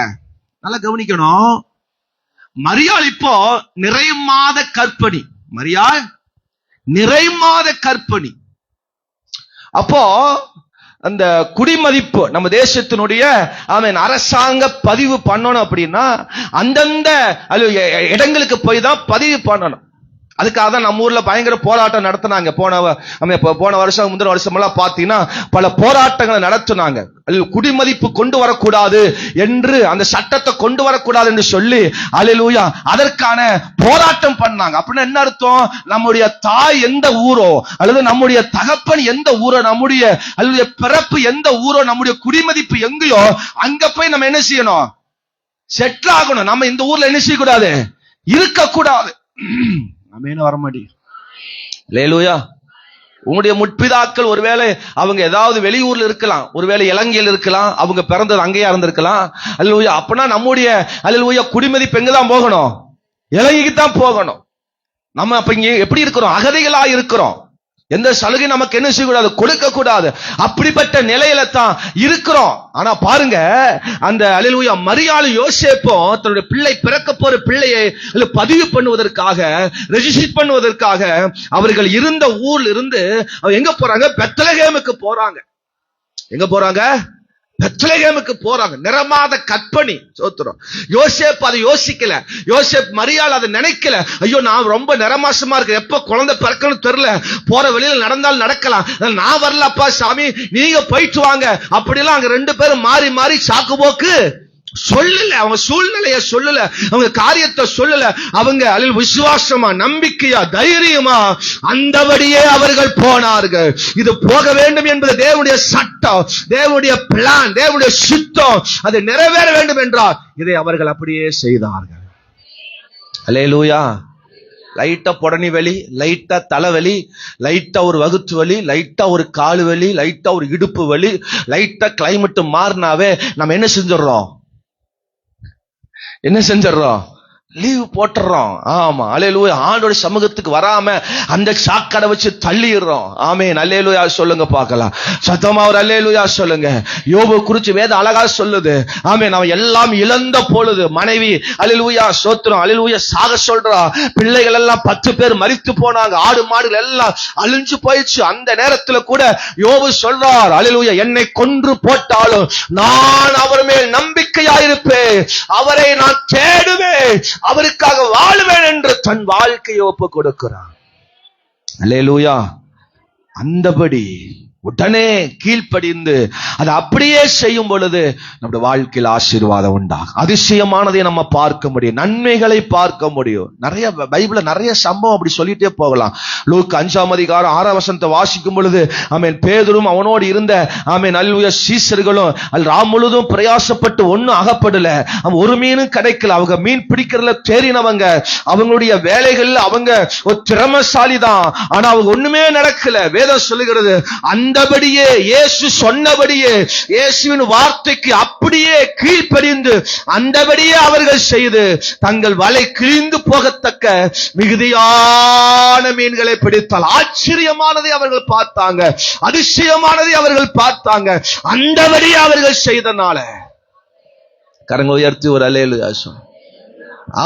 நல்லா கவனிக்கணும். மரியாள் இப்போ நிறைமாத கர்ப்பிணி. மரியாள் நிறைமாத கர்ப்பிணி. அப்போ அந்த குடிமதிப்பு நம்ம தேசத்தினுடைய அரசாங்க பதிவு பண்ணணும் அப்படின்னா அந்தந்த இடங்களுக்கு போய் தான் பதிவு பண்ணணும். அதுக்காக தான் நம்ம ஊர்ல பயங்கர போராட்டம் நடத்தினாங்க. போன வருஷம் முந்தின வருஷம் எல்லாம் பாத்தீங்கன்னா பல போராட்டங்களை நடத்தினாங்க. குடிமதிப்பு கொண்டு வரக்கூடாது என்று, அந்த சட்டத்தை கொண்டு வரக்கூடாது என்று சொல்லி அல்லேலூயா அதற்கான போராட்டம் பண்ணாங்க. அப்படின்னா என்ன அர்த்தம்? நம்முடைய தாய் எந்த ஊரோ அல்லது நம்முடைய தகப்பன் எந்த ஊரோ, நம்முடைய அல்லது பிறப்பு எந்த ஊரோ, நம்முடைய குடிமதிப்பு எங்கேயோ அங்க போய் நம்ம என்ன செய்யணும்? செட்டில் ஆகணும். நம்ம இந்த ஊர்ல என்ன செய்யக்கூடாது? இருக்கக்கூடாது. வர மாட்டேன். அல்லேலூயா. உங்களுடைய முற்பிதாக்கள் ஒருவேளை அவங்க ஏதாவது வெளியூர்ல இருக்கலாம், ஒருவேளை இலங்கையில் இருக்கலாம், அவங்க பிறந்தது அங்கேயா இருந்திருக்கலாம். அல்லேலூயா. அப்பனா நம்முடைய அல்லேலூயா குடிமதிப்பு எங்கதான் போகணும்? இலங்கைக்கு தான் போகணும். நம்ம அப்ப இங்க எப்படி இருக்கிறோம்? அகதிகளா இருக்கிறோம். எந்த சலுகை நமக்கு என்ன செய்யக்கூடாது? கொடுக்க கூடாது. அப்படிப்பட்ட நிலையில தான் இருக்கிறோம். ஆனா பாருங்க, அந்த அல்லேலூயா மரியாள் யோசேப்பும் தன்னுடைய பிள்ளை பிறக்க போற பிள்ளையை பதிவு பண்ணுவதற்காக, ரெஜிஸ்டர் பண்ணுவதற்காக அவர்கள் இருந்த ஊர்ல இருந்து எங்க போறாங்க? பெத்லகேமுக்கு போறாங்க. எங்க போறாங்க? பெத்லகேமுக்கு போறாங்க. நிறமாத கற்பனை. சோத்திரம். யோசேப் அதை யோசிக்கல. யோசேப் மரியாள் அதை நினைக்கல. ஐயோ, நான் ரொம்ப நிறமாசமா இருக்கு, எப்ப குழந்தை பிறக்கணும் தெரியல, போற வெளியில நடந்தாலும் நடக்கலாம், நான் வரலப்பா சாமி, நீங்க போயிட்டு வாங்க. அப்படிலாம் அங்க 2 பேரும் மாறி மாறி சாக்கு போக்கு சொல்லல. அவங்க சூழ்நிலைய சொல்லல, அவங்க காரியத்தை சொல்லல. அவங்க அதில் விசுவாசமா, நம்பிக்கையா, தைரியமா அந்தபடியே அவர்கள் போனார்கள். இது போக வேண்டும் என்பது தேவனுடைய சட்டம், தேவனுடைய பிளான், தேவனுடைய சித்தம். அது நிறைவேற வேண்டும் என்றால் இதை அவர்கள் அப்படியே செய்தார்கள். அல்லேலூயா. லைட்டா புடனி வலி, லைட்டா தலைவலி, லைட்டா ஒரு வகுத்து வலி, லைட்டா ஒரு கால் வலி, லைட்டா ஒரு இடுப்பு வலி, லைட்டா கிளைமேட் மாறினாவே நம்ம என்ன செஞ்சிடறோம்? லீவ் போட்டுறோம். ஆமா, அல்லேலூயா. ஆண்டோட சமூகத்துக்கு வராம அந்த சாக்கடை வச்சு தள்ளிடுறோம். ஆமென். அல்லேலூயா சொல்லுங்க பார்க்கலாம். சத்தமா ஒரு அல்லேலூயா சொல்லுங்க. யோபு குறிச்சு வேதம் அழகா சொல்லுது. ஆமென். அவன் எல்லாம் இழந்த பொழுது மனைவி அல்லேலூயா சோத்திரம் அல்லேலூயா சாக சொல்றா. பிள்ளைகள் எல்லாம் 10 பேர் மரித்து போனாங்க. ஆடு மாடுகள் எல்லாம் அழிஞ்சு போயிடுச்சு. அந்த நேரத்துல கூட யோபு சொல்றார், அல்லேலூயா, என்னை கொன்று போட்டாலும் நான் அவர் மேல் நம்பிக்கையாயிருப்பேன், அவரை நான் தேடுவேன், அவருக்காக வாழுவேன் என்று தன் வாழ்க்கையை ஒப்பு கொடுக்கிறான். அல்லேலூயா. அந்தபடி உடனே கீழ்ப்படிந்து அதை அப்படியே செய்யும் பொழுது நம்முடைய வாழ்க்கையில் ஆசீர்வாதம் உண்டாகும். அதிசயமானதை நம்ம பார்க்க முடியும், நன்மைகளை பார்க்க முடியும். நிறைய பைபிள்ல நிறைய சம்பவம் அப்படி சொல்லிட்டே போகலாம். லூக்கா 5ஆம் அதிகாரம் 6ஆம் வசனத்தை வாசிக்கும் பொழுது ஆமென், பேதுரும் அவனோடு இருந்த ஆமென் அல்லேலூயா சீசர்களும் ராம் முழுதும் பிரயாசப்பட்டு ஒன்னும் அகப்படல, அவன் ஒரு மீனும் கிடைக்கல. அவங்க மீன் பிடிக்கிறதுல தேறினவங்க, அவங்களுடைய வேலைகள்ல அவங்க ஒரு திறமசாலி தான், ஆனா அவங்க ஒண்ணுமே நடக்கல. வேதம் சொல்லுகிறது அந்த அந்தபடியே இயேசு சொன்னபடியே இயேசுவின் வார்த்தைக்கு அப்படியே கீழ்ப்படிந்து அந்தபடியே அவர்கள் செய்து தங்கள் வலை கிழிந்து போகத்தக்க மிகுதியான மீன்களை பிடித்தால் ஆச்சரியமானதை அவர்கள் பார்த்தாங்க, அதிசயமானதை அவர்கள் பார்த்தாங்க. அந்தபடியே அவர்கள் செய்தனால கரங்களை உயர்த்தி ஒரு அல்லேலூயா சொல்லுங்க.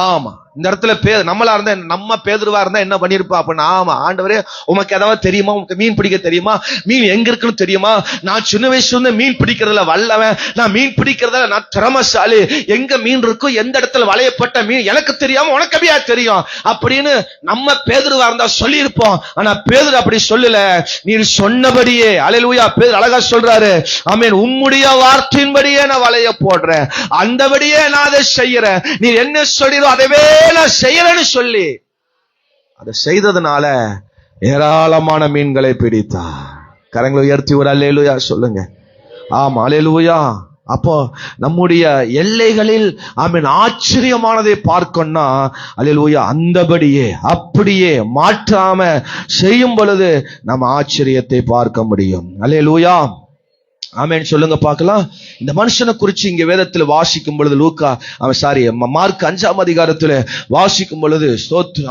ஆமா, இந்த இடத்துல நம்மளா இருந்தா, நம்ம பேதுருவா இருந்தா என்ன பண்ணிருப்பா அப்படின்னா, ஆமா ஆண்டவரே உமக்கு ஏதாவது தெரியுமா, உனக்கு மீன் பிடிக்க தெரியுமா, மீன் எங்க இருக்குன்னு தெரியுமா, நான் சின்ன வயசுல இருந்து மீன் பிடிக்கிறதுல வல்லவன், நான் மீன் பிடிக்கிறதுல நான் திறமசாலி, எங்க மீன் இருக்கும், எந்த இடத்துல வளையப்பட்ட மீன் எனக்கு தெரியாம உனக்கு அப்படியா தெரியும் அப்படின்னு நம்ம பேதுருவா இருந்தா சொல்லி இருப்போம். ஆனா பேதுரு அப்படி சொல்லல. நீ சொன்னபடியே, அல்லேலூயா, பேதுரு அழகா சொல்றாரு, ஆமென், உம்முடைய வார்த்தையின்படியே நான் வலைய போடுறேன், அந்தபடியே நான் அதை செய்யறேன், நீ என்ன சொல்றீரோ அதவே நான் செய்யறேன்னு சொல்லி அதை செய்ததுனால ஏராளமான மீன்களை பிடித்தார். கரங்களை உயர்த்தி ஒரு அல்லேலூயா சொல்லுங்க. ஆமா, அல்லேலூயா. அப்போ நம்முடைய எல்லைகளில் ஆமென் ஆச்சரியமானதை பார்க்கணும்னா அல்லேலூயா அந்தபடியே அப்படியே மாற்றாம செய்யும் பொழுது நம்ம ஆச்சரியத்தை பார்க்க முடியும். அல்லேலூயா, ஆமென் சொல்லுங்க பார்க்கலாம். இந்த மனுஷனை குறிச்சு இங்க வேதத்துல வாசிக்கும் பொழுது மார்க் 5ஆம் அதிகாரத்துல வாசிக்கும் பொழுது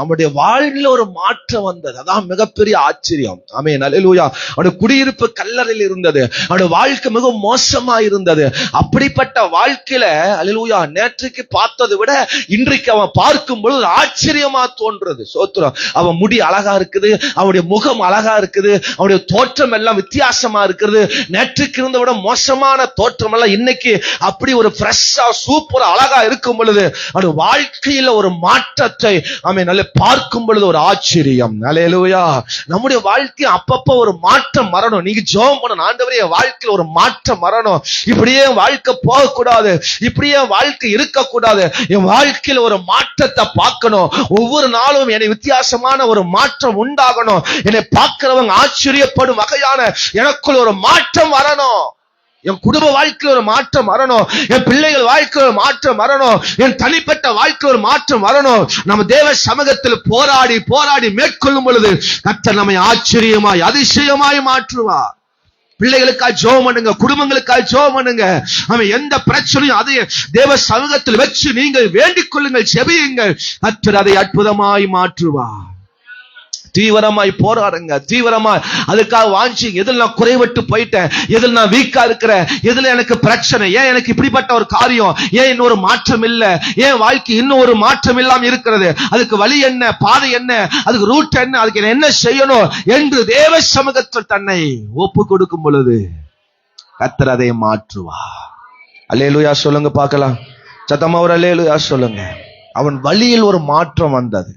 அவனுடைய வாழ்வில் ஒரு மாற்றம் வந்தது. அதான் மிகப்பெரிய ஆச்சரியம். ஆமென், அல்லேலூயா. அவனுடைய குடியிருப்பு கல்லறையில் இருந்தது, அவனுடைய வாழ்க்கை மிக மோசமா இருந்தது. அப்படிப்பட்ட வாழ்க்கையில அல்லேலூயா நேற்றுக்கு பார்த்ததை விட இன்றைக்கு அவன் பார்க்கும் பொழுது ஆச்சரியமா தோன்றது. சோத்திரம். அவன் முடி அழகா இருக்குது, அவனுடைய முகம் அழகா இருக்குது, அவனுடைய தோற்றம் எல்லாம் வித்தியாசமா இருக்குது. நேற்றுக்கு விட மோசமான தோற்றம் எல்லாம் இன்னைக்கு அப்படி ஒரு ஃப்ரெஷ்ஷா சூப்பரா அழகா இருக்கும் பொழுது அது வாழ்க்கையில ஒரு மாற்றத்தை நல்ல பார்க்கும் பொழுது ஒரு ஆச்சரியம். அல்லேலூயா. நம்முடைய வாழ்க்கை அப்பப்ப ஒரு மாற்றம் வரணும். நீங்க ஜெபம் பண்ணணும், ஆண்டவரே வாழ்க்கையில ஒரு மாற்றம் வரணும், இப்படியே வாழ்க்கை போகக்கூடாது, இப்படியே வாழ்க்கை இருக்கக்கூடாது, என் வாழ்க்கையில ஒரு மாற்றத்தை பார்க்கணும், ஒவ்வொரு நாளும் என்னை வித்தியாசமான ஒரு மாற்றம் உண்டாகணும், என்னை பார்க்கிறவங்க ஆச்சரியப்படும் வகையான எனக்குள் ஒரு மாற்றம் வரணும், என் குடும்ப வாழ்க்கையில் ஒரு மாற்றம் வரணும், என் பிள்ளைகள் வாழ்க்கையில் ஒரு மாற்றம் வரணும், என் தனிப்பட்ட வாழ்க்கையில் ஒரு மாற்றம் வரணும். நம்ம தேவ சமூகத்தில் போராடி போராடி மேற்கொள்ளும் பொழுது கர்த்தர் நம்மை ஆச்சரியமாய் அதிசயமாய் மாற்றுவார். பிள்ளைகளுக்காக ஜெபம் பண்ணுங்க, குடும்பங்களுக்காக ஜெபம் பண்ணுங்க. அவன் எந்த பிரச்சனையும் அதை தேவ சமூகத்தில் வச்சு நீங்கள் வேண்டிக் கொள்ளுங்கள், செபியுங்கள், கர்த்தர் அதை அற்புதமாய் மாற்றுவார். தீவிரமாய் போராடுங்க, தீவிரமாய் அதுக்காக வாஞ்சிங்க. எதில் நான் குறைவிட்டு போயிட்டேன், எதில் நான் வீக்கா இருக்கிறேன், எதில் எனக்கு பிரச்சனை, ஏன் எனக்கு இப்படிப்பட்ட ஒரு காரியம், ஏன் இன்னொரு மாற்றம் இல்ல, ஏன் வாழ்க்கை இன்னும் ஒரு மாற்றம் இல்லாம இருக்கிறது, அதுக்கு வழி என்ன, பாதை என்ன, அதுக்கு ரூட் என்ன, அதுக்கு என்ன செய்யணும் என்று தேவ சமூகத்தில் தன்னை ஒப்பு கொடுக்கும் பொழுது கர்த்தர் அதை மாற்றுவா. அல்லேலூயா சொல்லுங்க பார்க்கலாம். சத்தமா ஒரு அல்லேலூயா சொல்லுங்க. அவன் வழியில் ஒரு மாற்றம் வந்தது.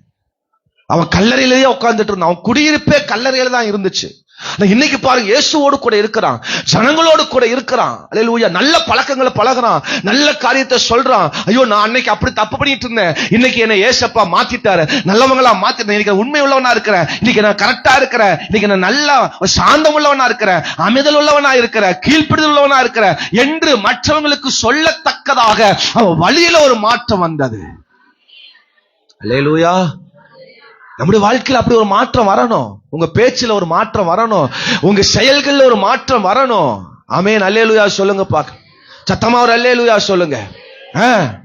அவன் கல்லறையிலேயே உட்கார்ந்துட்டு இருந்தான், அவன் குடியிருப்பே கல்லறையில தான் இருந்துச்சு. இன்னைக்கு பாருங்க, இயேசுவோடு கூட இருக்கிறான், ஜனங்களோடு கூட இருக்கிறான். அல்லேலூயா. நல்ல பழக்கங்களை பழகுறான், நல்ல காரியத்தை சொல்றான். ஐயோ, நான் அன்னைக்கு அப்படி தப்பு பண்ணிட்டு இருந்தேன், இன்னைக்கு என்ன ஏசப்பா மாத்திட்டாரு, நல்லவங்களா மாத்திட்டேன், இன்னைக்கு உண்மை உள்ளவனா இருக்கிறேன், இன்னைக்கு நான் கரெக்டா இருக்கிறேன், இன்னைக்கு நான் நல்லா சாந்தம் உள்ளவனா இருக்கிறேன், அமைதல் உள்ளவனா இருக்கிறேன், கீழ்ப்பிடுதல் உள்ளவனா இருக்கிறேன் என்று மற்றவங்களுக்கு சொல்லத்தக்கதாக அவன் வழியில ஒரு மாற்றம் வந்தது. அல்லேலூயா. நம்முடைய வாழ்க்கையில் அப்படி ஒரு மாற்றம் வரணும். உங்க பேச்சுல ஒரு மாற்றம் வரணும், உங்க செயல்கள்ல ஒரு மாற்றம் வரணும். ஆமென், அல்லேலூயா சொல்லுங்க பாக்க. சத்தமா ஒரு அல்லேலூயா சொல்லுங்க.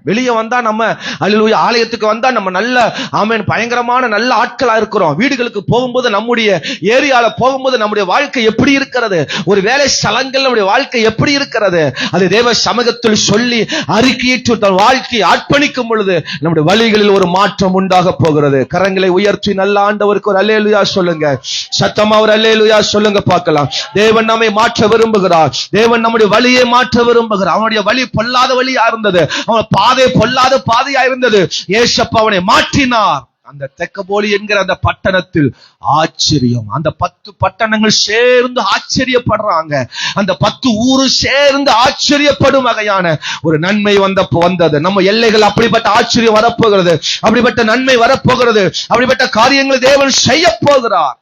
வெளியே வந்தா நம்ம அல்லேலூயா, ஆலயத்துக்கு வந்தா நம்ம நல்ல ஆமென் பயங்கரமான நல்ல ஆட்களா இருக்கிறோம். வீடுகளுக்கு போகும்போது, நம்முடைய ஏரியால போகும்போது நம்முடைய வாழ்க்கை எப்படி இருக்கிறது, ஒரு வேலை ஸ்தலங்கள் நம்முடைய வாழ்க்கை எப்படி இருக்கிறது, அது தேவ சமூகத்தில் சொல்லி அறிக்கையிட்டு தன் வாழ்க்கையை அர்ப்பணிக்கும் பொழுது நம்முடைய வழிகளில் ஒரு மாற்றம் உண்டாக போகிறது. கரங்களை உயர்த்தி நல்ல ஆண்டவருக்கு ஒரு அல்லேலூயா சொல்லுங்க. சத்தமா ஒரு அல்லேலூயா சொல்லுங்க பார்க்கலாம். தேவன் நம்மை மாற்ற விரும்புகிறார், தேவன் நம்முடைய வழியை மாற்ற விரும்புகிறார். அவனுடைய வழி பொல்லாத வழியா இருந்தது, அவன் பாதை பொல்லாத பாதையா இருந்தது. ஏசப்பா அவனை மாற்றினார். அந்த தெக்கப்போலி என்கிற அந்த பட்டணத்தில் ஆச்சரியம். அந்த 10 பட்டணங்கள் சேர்ந்து ஆச்சரியப்படுறாங்க, அந்த 10 ஊரு சேர்ந்து ஆச்சரியப்படும் வகையான ஒரு நன்மை வந்தது. நம்ம எல்லைகள் அப்படிப்பட்ட ஆச்சரியம் வரப்போகிறது, அப்படிப்பட்ட நன்மை வரப்போகிறது, அப்படிப்பட்ட காரியங்களை தேவன் செய்ய போகிறார்.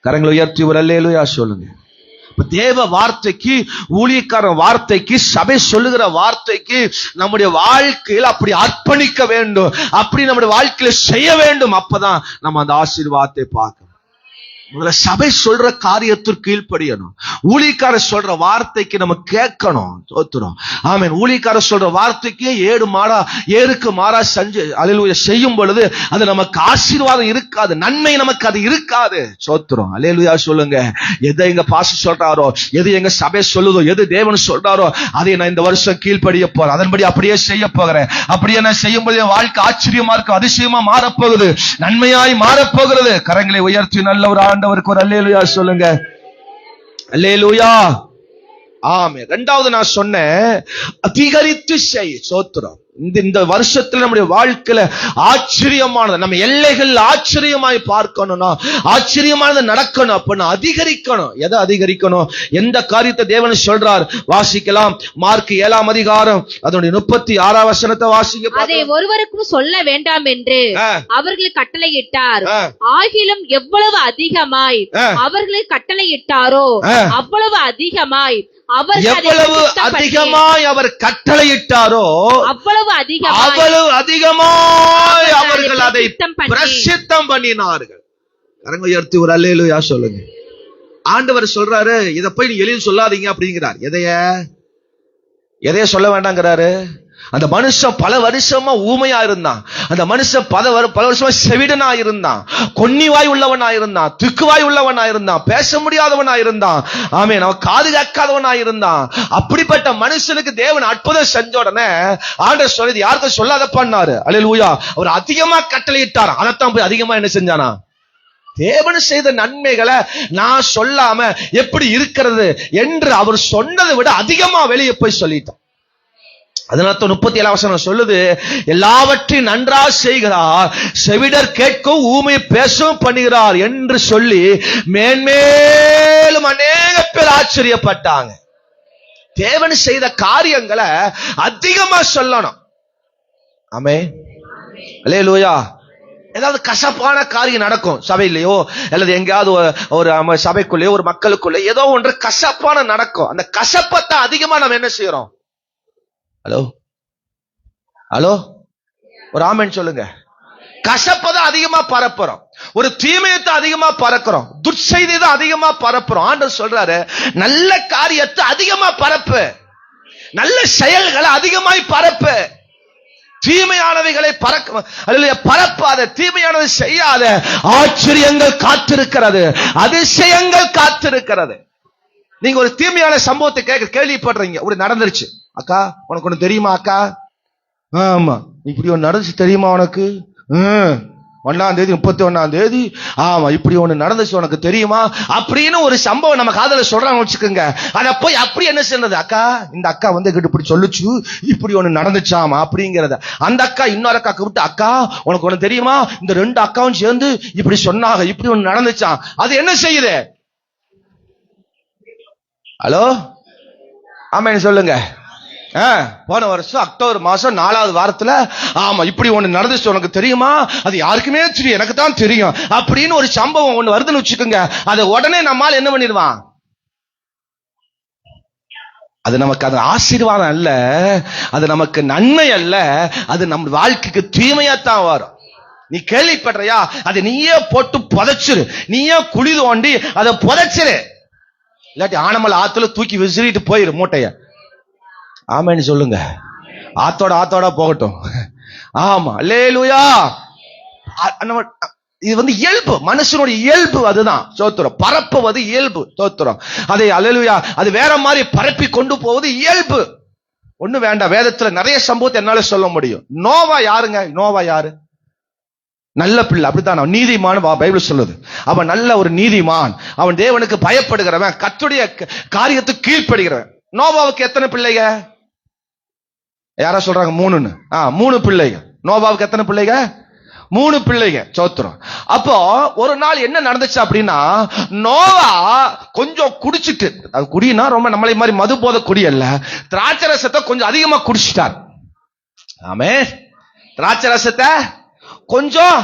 கரங்களை உயர்த்தி ஒரு அல்லேலூயா சொல்லுங்க. தேவ வார்த்தைக்கு, ஊழியக்காரன் வார்த்தைக்கு, சபை சொல்லுகிற வார்த்தைக்கு நம்முடைய வாழ்க்கையில் அப்படி அர்ப்பணிக்க வேண்டும், அப்படி நம்முடைய வாழ்க்கையில செய்ய வேண்டும். அப்பதான் நம்ம அந்த ஆசீர்வாதத்தை பார்க்கணும். முதல்ல சபை சொல்ற காரியத்திற்கு கீழ்ப்படியணும். ஊழியக்காரர் சொல்ற வார்த்தைக்கு நம்ம கேட்கணும். தோத்துறோம். ஆமென். ஊழியக்காரர் சொல்ற வார்த்தைக்கு ஏருக்கு மாறா அல்லேலூயா செய்யும் பொழுது அது நமக்கு ஆசீர்வாதம் இருக்காது, நன்மை நமக்கு அது இருக்காது. சோத்துறோம். அல்லேலூயா சொல்லுங்க. எதை எங்க பாஸ்டர் சொல்றாரோ, எது எங்க சபை சொல்லுதோ, எது தேவன் சொல்றாரோ அதை நான் இந்த வருஷம் கீழ்ப்படிய போறேன். அதன்படி அப்படியே செய்ய போகிறேன். அப்படியே நான் செய்யும் போது வாழ்க்கை ஆச்சரியமா இருக்கும், அதிசயமா மாறப்போகுது, நன்மையாய் மாறப்போகிறது. கரங்களை உயர்த்தி நல்ல ஒரு ஆண்டவருக்கு ஒரு அல்லேலூயா சொல்லுங்க. அல்லேலூயா. ஆமே. இரண்டாவது நான் சொன்னேன், அதிகரித்து செய். சோத்திரம். இந்த வருஷத்துல நம்முடைய வாழ்க்கையில ஆச்சரியமானது, நம்ம எல்லைகள் ஆச்சரியமாய் பார்க்கணும்னா, ஆச்சரியமானது நடக்கணும் அப்படின்னா அதிகரிக்கணும். எதை அதிகரிக்கணும்? எந்த காரியத்தை தேவன் சொல்றார் வாசிக்கலாம். மார்க் 7ஆம் அதிகாரம் அதனுடைய 36ஆம் வசனத்தை வாசிங்க. அதை ஒருவருக்கும் சொல்ல வேண்டாம் என்று அவர்களுக்கு கட்டளையிட்டார். ஆகிலும் எவ்வளவு அதிகமாய் அவர்களுக்கு கட்டளையிட்டாரோ அவ்வளவு அதிகமாய் எவ்வளவு அதிகமாய் அவர் கட்டளையிட்டாரோ அவ்வளவு அதிகமாய் அவர்கள் அதை பிரசித்தம் பண்ணினார்கள். கரங்க உயர்த்தி ஒரு அல்லேலூயா சொல்லுங்க. ஆண்டவர் சொல்றாரு, இதை போய் நீ எளிதில் சொல்லாதீங்க அப்படிங்கிறார். எதைய சொல்ல வேண்டாங்கிறாரு. அந்த மனுஷன் பல வருஷமா ஊமையா இருந்தான். அந்த மனுஷன் பல வருஷமா செவிடனா இருந்தான், கொன்னிவாய் உள்ளவனா இருந்தான், திக்குவாய் உள்ளவனா இருந்தான், பேச முடியாதவனா இருந்தான். ஆமென். அவன் காது கேட்காதவனா இருந்தான். அப்படிப்பட்ட மனுஷனுக்கு தேவன் அற்புதம் செஞ்ச உடனே ஆண்டவர் சொல்றது யாருக்கும் சொல்லாதப்பான்னாரு. அல்லேலூயா. அவர் அதிகமா கட்டளையிட்டார். அதைத்தான் போய் அதிகமா என்ன செஞ்சானா? தேவன் செய்த நன்மைகளை நான் சொல்லாம எப்படி இருக்கிறது என்று அவர் சொன்னதை விட அதிகமா வெளியே போய் சொல்லிட்டான். அதனால 37ஆம் வசனம் சொல்லுது, எல்லாவற்றையும் நன்றாக செய்கிறார், செவிடர் கேட்கும் ஊமை பேசவும் பண்ணுகிறார் என்று சொல்லி மேன்மேலும் அநேக பேர் ஆச்சரியப்பட்டாங்க. தேவன் செய்த காரியங்களை அதிகமா சொல்லணும். ஆமென். அல்லேலூயா. ஏதாவது கசப்பான காரியம் நடக்கும் சபையிலையோ அல்லது எங்கேயாவது ஒரு சபைக்குள்ளேயோ ஒரு மக்களுக்குள்ளே ஏதோ ஒன்று கசப்பான நடக்கும். அந்த கசப்பத்தை அதிகமா நம்ம என்ன செய்யறோம்? ஹலோ ஒரு ஆமென் சொல்லுங்க. கசப்பதான் அதிகமா பரப்புறோம், ஒரு தீமையத்தை அதிகமா பரப்புறோம், துர்ச்செய்தி தான் அதிகமா பரப்புறோம். ஆண்டவர் சொல்றாரு, நல்ல காரியத்தை அதிகமா பரப்பு, நல்ல செயல்களை அதிகமாய் பரப்பு, தீமையானவைகளை பரப்பாத, தீமையானதை செய்யாத. ஆச்சரியங்கள் காத்திருக்கிறது, அதிசயங்கள் காத்திருக்கிறது. நீங்க ஒரு தீமையான சம்பவத்தை கேள்விப்படுறீங்க, ஒரு நடந்துருச்சு. அக்கா உனக்கு ஒண்ணு தெரியுமா? அக்கா ஆமா இப்படி ஒண்ணு நடந்துச்சு தெரியுமா உனக்கு? 1ஆம் தேதி 31ஆம் தேதி ஆமா இப்படி ஒண்ணு நடந்துச்சு உனக்கு தெரியுமா அப்படின்னு ஒரு சம்பவம் நம்ம காதல சொல்றாங்க வச்சுக்கோங்க. அத போய் அப்படி என்ன செய்யறது? அக்கா இந்த அக்கா வந்து கிட்ட இப்படி சொல்லுச்சு, இப்படி ஒண்ணு நடந்துச்சாமா அப்படிங்கறத அந்த அக்கா இன்னொரு அக்கா கூப்பிட்டு, அக்கா உனக்கு ஒண்ணு தெரியுமா, இந்த 2 அக்காவும் சேர்ந்து இப்படி சொன்னாங்க, இப்படி ஒண்ணு நடந்துச்சான். அது என்ன செய்யுது? ஹலோ ஆமா சொல்லுங்க. போன வருஷம் அக்டோபர் மாசம் 4ஆவது வாரத்துல ஆமா இப்படி ஒண்ணு நடந்துச்சு உனக்கு தெரியுமா, அது யாருக்குமே தெரியும், எனக்கு தான் தெரியும் அப்படின்னு ஒரு சம்பவம் ஒண்ணு வருதுன்னு வச்சுக்கோங்க. அதை உடனே நம்மால் என்ன பண்ணிடுவான்? அது நமக்கு அது ஆசீர்வாதம் அல்ல, அது நமக்கு நன்மை அல்ல, அது நம்ம வாழ்க்கைக்கு தீமையாத்தான் வரும். நீ கேள்விப்படுறியா? அதை நீயே போட்டு புதைச்சிரு, நீயே குழி தோண்டி அதை புதைச்சிரு, இல்லாட்டி ஆனமல் ஆத்துல தூக்கி விசிறிட்டு போயிரு மூட்டைய. ஆமென்னு சொல்லுங்க. ஆத்தோட போகட்டும். ஆமா அல்லேலூயா. இது வந்து இயல்பு, மனுஷனுடைய இயல்பு அதுதான். சோத்திரம். பரப்புவது இயல்பு. சோத்திரம். அதை அல்லேலூயா அது வேற மாதிரி பரப்பி கொண்டு போவது இயல்பு. ஒண்ணு வேண்டாம், வேதத்துல நிறைய சம்பவத்தை என்னால சொல்ல முடியும். நோவா யாருங்க? நோவா யாரு? நல்ல பிள்ளை, அப்படித்தான் நீதிமான் பைபிள் சொல்லுது. அவன் நல்ல ஒரு நீதிமான், அவன் தேவனுக்கு பயப்படுகிறவன், கர்த்தருடைய காரியத்துக்கு கீழ்ப்படுகிறவன். நோவாவுக்கு எத்தனை பிள்ளைங்க? யாரா சொல்றாங்க? 3ன்னு. 3 பிள்ளைங்க. நோவாவுக்கு எத்தனை பிள்ளைங்க? 3 பிள்ளைங்க. சோத்திரம். அப்போ ஒரு நாள் என்ன நடந்துச்சு அப்படின்னா, நோவா கொஞ்சம் குடிச்சிட்டு, அது குடினா ரொம்ப நம்மளை மாதிரி மது போத குடி அல்ல, திராட்சை ரசத்தை கொஞ்சம் அதிகமா குடிச்சிட்டார். ஆமே திராட்சை ரசத்தை கொஞ்சம்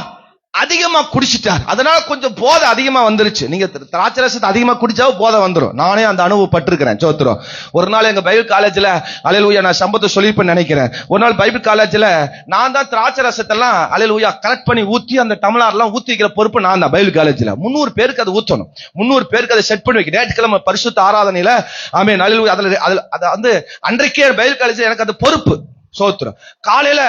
அதிகமா குடிச்சிட்டார். அதனால கொஞ்சம் போதை அதிகமா வந்துருச்சு. நீங்க திராட்சை ரசத்தை அதிகமா குடிச்சா போதை வந்துரும். நானே அந்த அனுபவப்பட்டிருக்கிறேன். சோத்திரம். ஒரு நாள் எங்க பைபிள் காலேஜ்ல, அல்லேலூயா, நான் சம்பவத்தை சொல்லிருப்பேன்னு நினைக்கிறேன். ஒரு நாள் பைபிள் காலேஜ்ல நான் தான் திராட்சை ரசத்தெல்லாம் அல்லேலூயா கலெக்ட் பண்ணி ஊத்தி அந்த டம்ளர்லாம் ஊத்தி வைக்கிற பொறுப்பு நான் தான். பைபிள் காலேஜ்ல 300 பேருக்கு அதை ஊத்தணும். 300 பேருக்கு அதை செட் பண்ணி வைக்க. ஞாயிற்றுக்கிழமை பரிசுத்த ஆராதனையில ஆமென் அல்லேலூயா அதுல வந்து அன்றைக்கே பைபிள் காலேஜ்ல எனக்கு அது பொறுப்பு. சோத்திரம். காலையில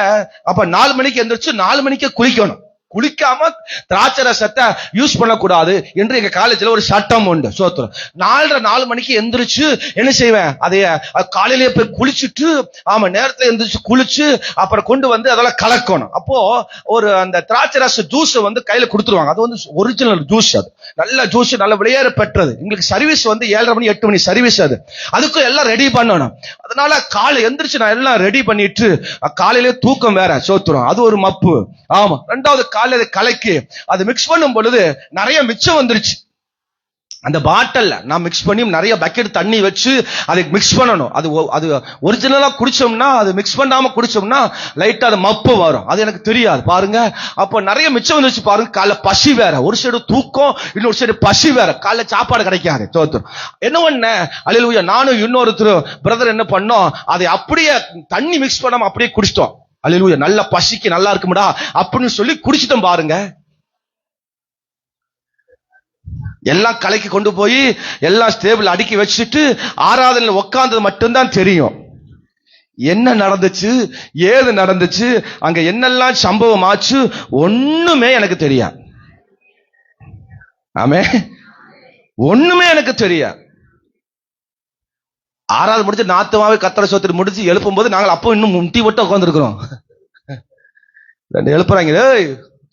அப்ப 4 மணிக்கு எந்திரிச்சு 4 மணிக்கு குளிக்கணும். குளிக்காம திராட்சை ரசத்தை யூஸ் பண்ணக்கூடாது என்று எங்க காலேஜ்ல ஒரு சட்டம் உண்டு. சோத்திரம். 4 மணிக்கு எந்திரிச்சு என்ன செய்வேன், அதைய காலையிலேயே போய் குளிச்சுட்டு நேரத்துல எந்திரிச்சு குளிச்சு அப்புறம் கொண்டு வந்து அதெல்லாம் கலக்கணும். அப்போ ஒரு அந்த திராட்சை ரச ஜூஸ் வந்து கையில கொடுத்துருவாங்க. அது வந்து ஒரிஜினல் ஜூஸ். அது நல்ல ஜூஸ், நல்ல விளையாட பெற்றது. எங்களுக்கு சர்வீஸ் வந்து 7:30 மணி 8 மணி சர்வீஸ். அதுக்கும் எல்லாம் ரெடி பண்ணணும். அதனால காலை எந்திரிச்சு நான் எல்லாம் ரெடி பண்ணிட்டு காலையிலேயே தூக்கம் வேற. சோத்துறோம். அது ஒரு மப்பு. ஆமா. 2வது காலையில கலக்கி அது மிக்ஸ் பண்ணும் பொழுது நிறைய மிச்சம் வந்துருச்சு. அந்த பாட்டில் நான் மிக்ஸ் பண்ணி நிறைய பக்கெட் தண்ணி வச்சு அதை மிக்ஸ் பண்ணணும். அது ஒரிஜினலா குடிச்சோம்னா, அது மிக்ஸ் பண்ணாம குடிச்சோம்னா லைட்டா அது மப்பு வரும். அது எனக்கு தெரியாது பாருங்க. அப்போ நிறைய மிச்சம் வந்துச்சு பாருங்க. காலைல பசி வேற, ஒரு சைடு தூக்கம், இன்னொரு சைடு பசி வேற. காலைல சாப்பாடு கிடைக்காது. தோத்துரும். என்ன பண்ண அல்லேலூயா, நானும் இன்னொருத்தர் பிரதர் என்ன பண்ணோம், அதை அப்படியே தண்ணி மிக்ஸ் பண்ணாம அப்படியே குடிச்சிட்டோம். அல்லேலூயா, நல்ல பசிக்கு நல்லா இருக்கும்டா அப்படின்னு சொல்லி குடிச்சிட்டோம் பாருங்க. எல்லாம் கலைக்கு கொண்டு போய் எல்லாம் ஸ்டேபிள் அடுக்கி வச்சுட்டு ஆராதனையில உட்கார்ந்தது மட்டும்தான் தெரியும். என்ன நடந்துச்சு, ஏது நடந்துச்சு, அங்க என்னெல்லாம் சம்பவம் ஆச்சு, ஒண்ணுமே எனக்கு தெரியாது. ஆமே, ஒண்ணுமே எனக்கு தெரியாது. ஆறாவது முடிச்சு நாத்துமாவே கத்தரை சோத்திட்டு முடிச்சு எழுப்பும் போது நாங்கள் அப்போ இன்னும் முட்டி போட்டு உட்கார்ந்து இருக்கிறோம். எழுப்புறாங்க,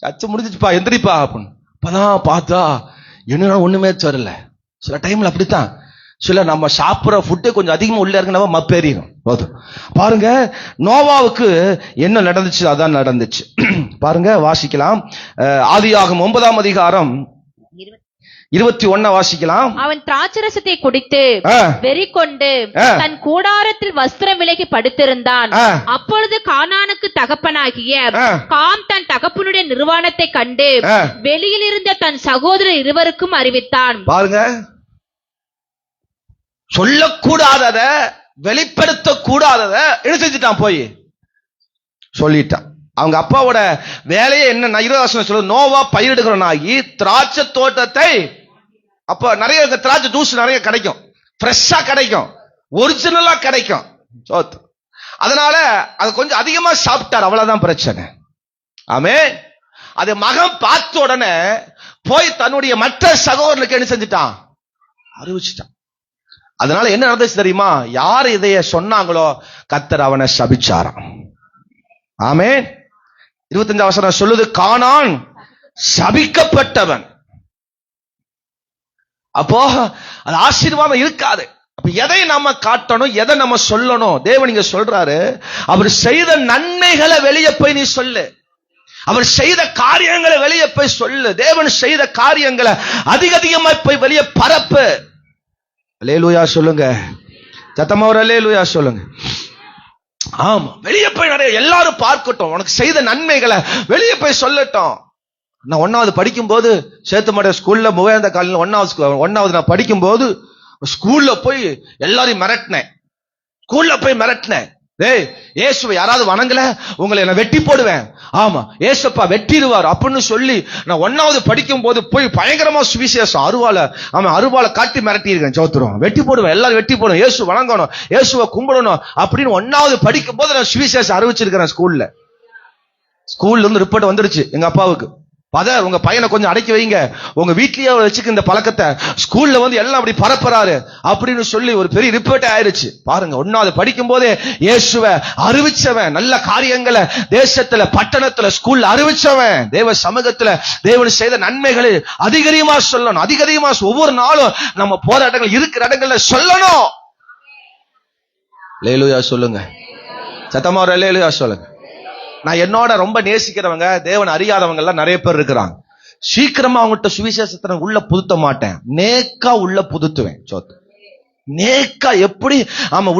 அச்சு முடிஞ்சிச்சுப்பா எந்திரிப்பா அப்படின்னு. அப்பதான் பார்த்தா என்ன ஒண்ணுமே தெரியல. சில டைம்ல அப்படித்தான். சில நம்ம சாப்பிடுற ஃபுட்டு கொஞ்சம் அதிகமா உள்ள இருக்குன்னா மப்பேறிடும். பாருங்க, நோவாவுக்கு என்ன நடந்துச்சு அதான் நடந்துச்சு. பாருங்க, வாசிக்கலாம். ஆதியாகமம் 9ஆம் அதிகாரம் 21 வாசிக்கலாம். அவன் திராட்சரசத்தை குடித்து வெறி கொண்டு தன் கூடாரத்தில் வஸ்திரம் விலகி படுத்திருந்தான். அப்பொழுது கானானுக்கு தகப்பனாகிய காம் தன் தகப்பனுடைய நிர்வாணத்தை கண்டு வெளியில் இருந்த தன் சகோதரர் இருவருக்கும் அறிவித்தான். பாருங்க, சொல்லக்கூடாதத, வெளிப்படுத்த கூடாதத என்ன செஞ்சுட்டான், போய் சொல்லிட்டான். அவங்க அப்பாவோட வேலையை என்ன, 20 சொல்லுது, நோவா பயிரிடுகிறவனாகி திராட்சை தோட்டத்தை, அப்ப நிறைய திராட்சை ஜூஸ் நிறைய கிடைக்கும், ஃப்ரெஷ்ஷா கிடைக்கும், ஒரிஜினலா கிடைக்கும். அதனால அது கொஞ்சம் அதிகமா சாப்பிட்டார், அவ்வளவுதான் பிரச்சனை. ஆமே. அது மகன் பார்த்த உடனே போய் தன்னுடைய மற்ற சகோதரனுக்கு என்ன செஞ்சுட்டான், அறிவிச்சுட்டான். அதனால என்ன நடந்துச்சு தெரியுமா, யார் இதைய சொன்னாங்களோ கர்த்தர் அவனை சபிச்சாராம். ஆமே. 25 வசனம் சொல்லுது, கானான் சபிக்கப்பட்டவன். அப்போ அது ஆசீர்வாதம் இருக்காது. அப்ப எதை நம்ம காட்டணும், எதை நம்ம சொல்லணும், தேவன் இங்க சொல்றாரு, அவர் செய்த நன்மைகளை வெளியே போய் நீ சொல்லு, அவர் செய்த காரியங்களை வெளியே போய் சொல்லு, தேவன் செய்த காரியங்களை அதிகமா போய் வெளியே பரப்பு. அல்லேலூயா சொல்லுங்க, சத்தமா ஒரு அல்லேலூயா சொல்லுங்க. ஆமா, வெளியே போய் நிறைய எல்லாரும் பார்க்கட்டும், உனக்கு செய்த நன்மைகளை வெளியே போய் சொல்லட்டும். நான் 1வது படிக்கும் போது சேத்துமட ஸ்கூல்ல முகாந்த காலையில் 1வது நான் படிக்கும் போது ஸ்கூல்ல போய் எல்லாரையும் மிரட்டினேன். ஸ்கூல்ல போய் மிரட்டினேன், டேய் இயேசுவை யாராவது வணங்கல உங்களை நான் வெட்டி போடுவேன். ஆமா, இயேசுப்பா வெட்டிடுவார் அப்படின்னு சொல்லி நான் 1வது படிக்கும் போது போய் பயங்கரமா சுவிசேஷம் அருவாளை காட்டி மிரட்டி இருக்கேன். சோத்துரும், வெட்டி போடுவேன், எல்லாரும் வெட்டி போடுவோம், இயேசு வணங்கணும், இயேசுவை கும்பிடணும் அப்படின்னு 1வது படிக்கும் போது நான் சுவிசேஷம் அறிவிச்சிருக்கிறேன். ஸ்கூல்ல இருந்து ரிப்போர்ட் வந்துருச்சு எங்க அப்பாவுக்கு, பதர் உங்க பையனை கொஞ்சம் அடக்கி வைங்க, உங்க வீட்லயே வச்சுக்க இந்த பழக்கத்தை, ஸ்கூல்ல வந்து எல்லாம் அப்படி பரப்புறாரு அப்படின்னு சொல்லி ஒரு பெரிய ரிப்போர்ட் ஆயிருச்சு. பாருங்க, 1வது படிக்கும் போதே இயேசுவை அறிவிச்சவன், நல்ல காரியங்களை தேசத்துல பட்டணத்துல ஸ்கூல்ல அறிவிச்சவன், தேவ சமூகத்துல தேவன் செய்த நன்மைகளை அதிகமா சொல்லணும், அதிகமா ஒவ்வொரு நாளும் நம்ம போற இடங்கள் இருக்கிற இடங்கள்ல சொல்லணும். அல்லேலூயா சொல்லுங்க, சத்தமா ஒரு அல்லேலூயா சொல்லுங்க. நான் என்னோட ரொம்ப நேசிக்கிறவங்க, தேவன் அறியாதவங்க எல்லாம் நிறைய பேர் இருக்கிறாங்க. சீக்கிரமா அவங்கள்ட்ட சுவிசேஷத்தை உள்ள புதுத்த மாட்டேன், நேக்கா உள்ள புதுத்துவேன். நேக்கா எப்படி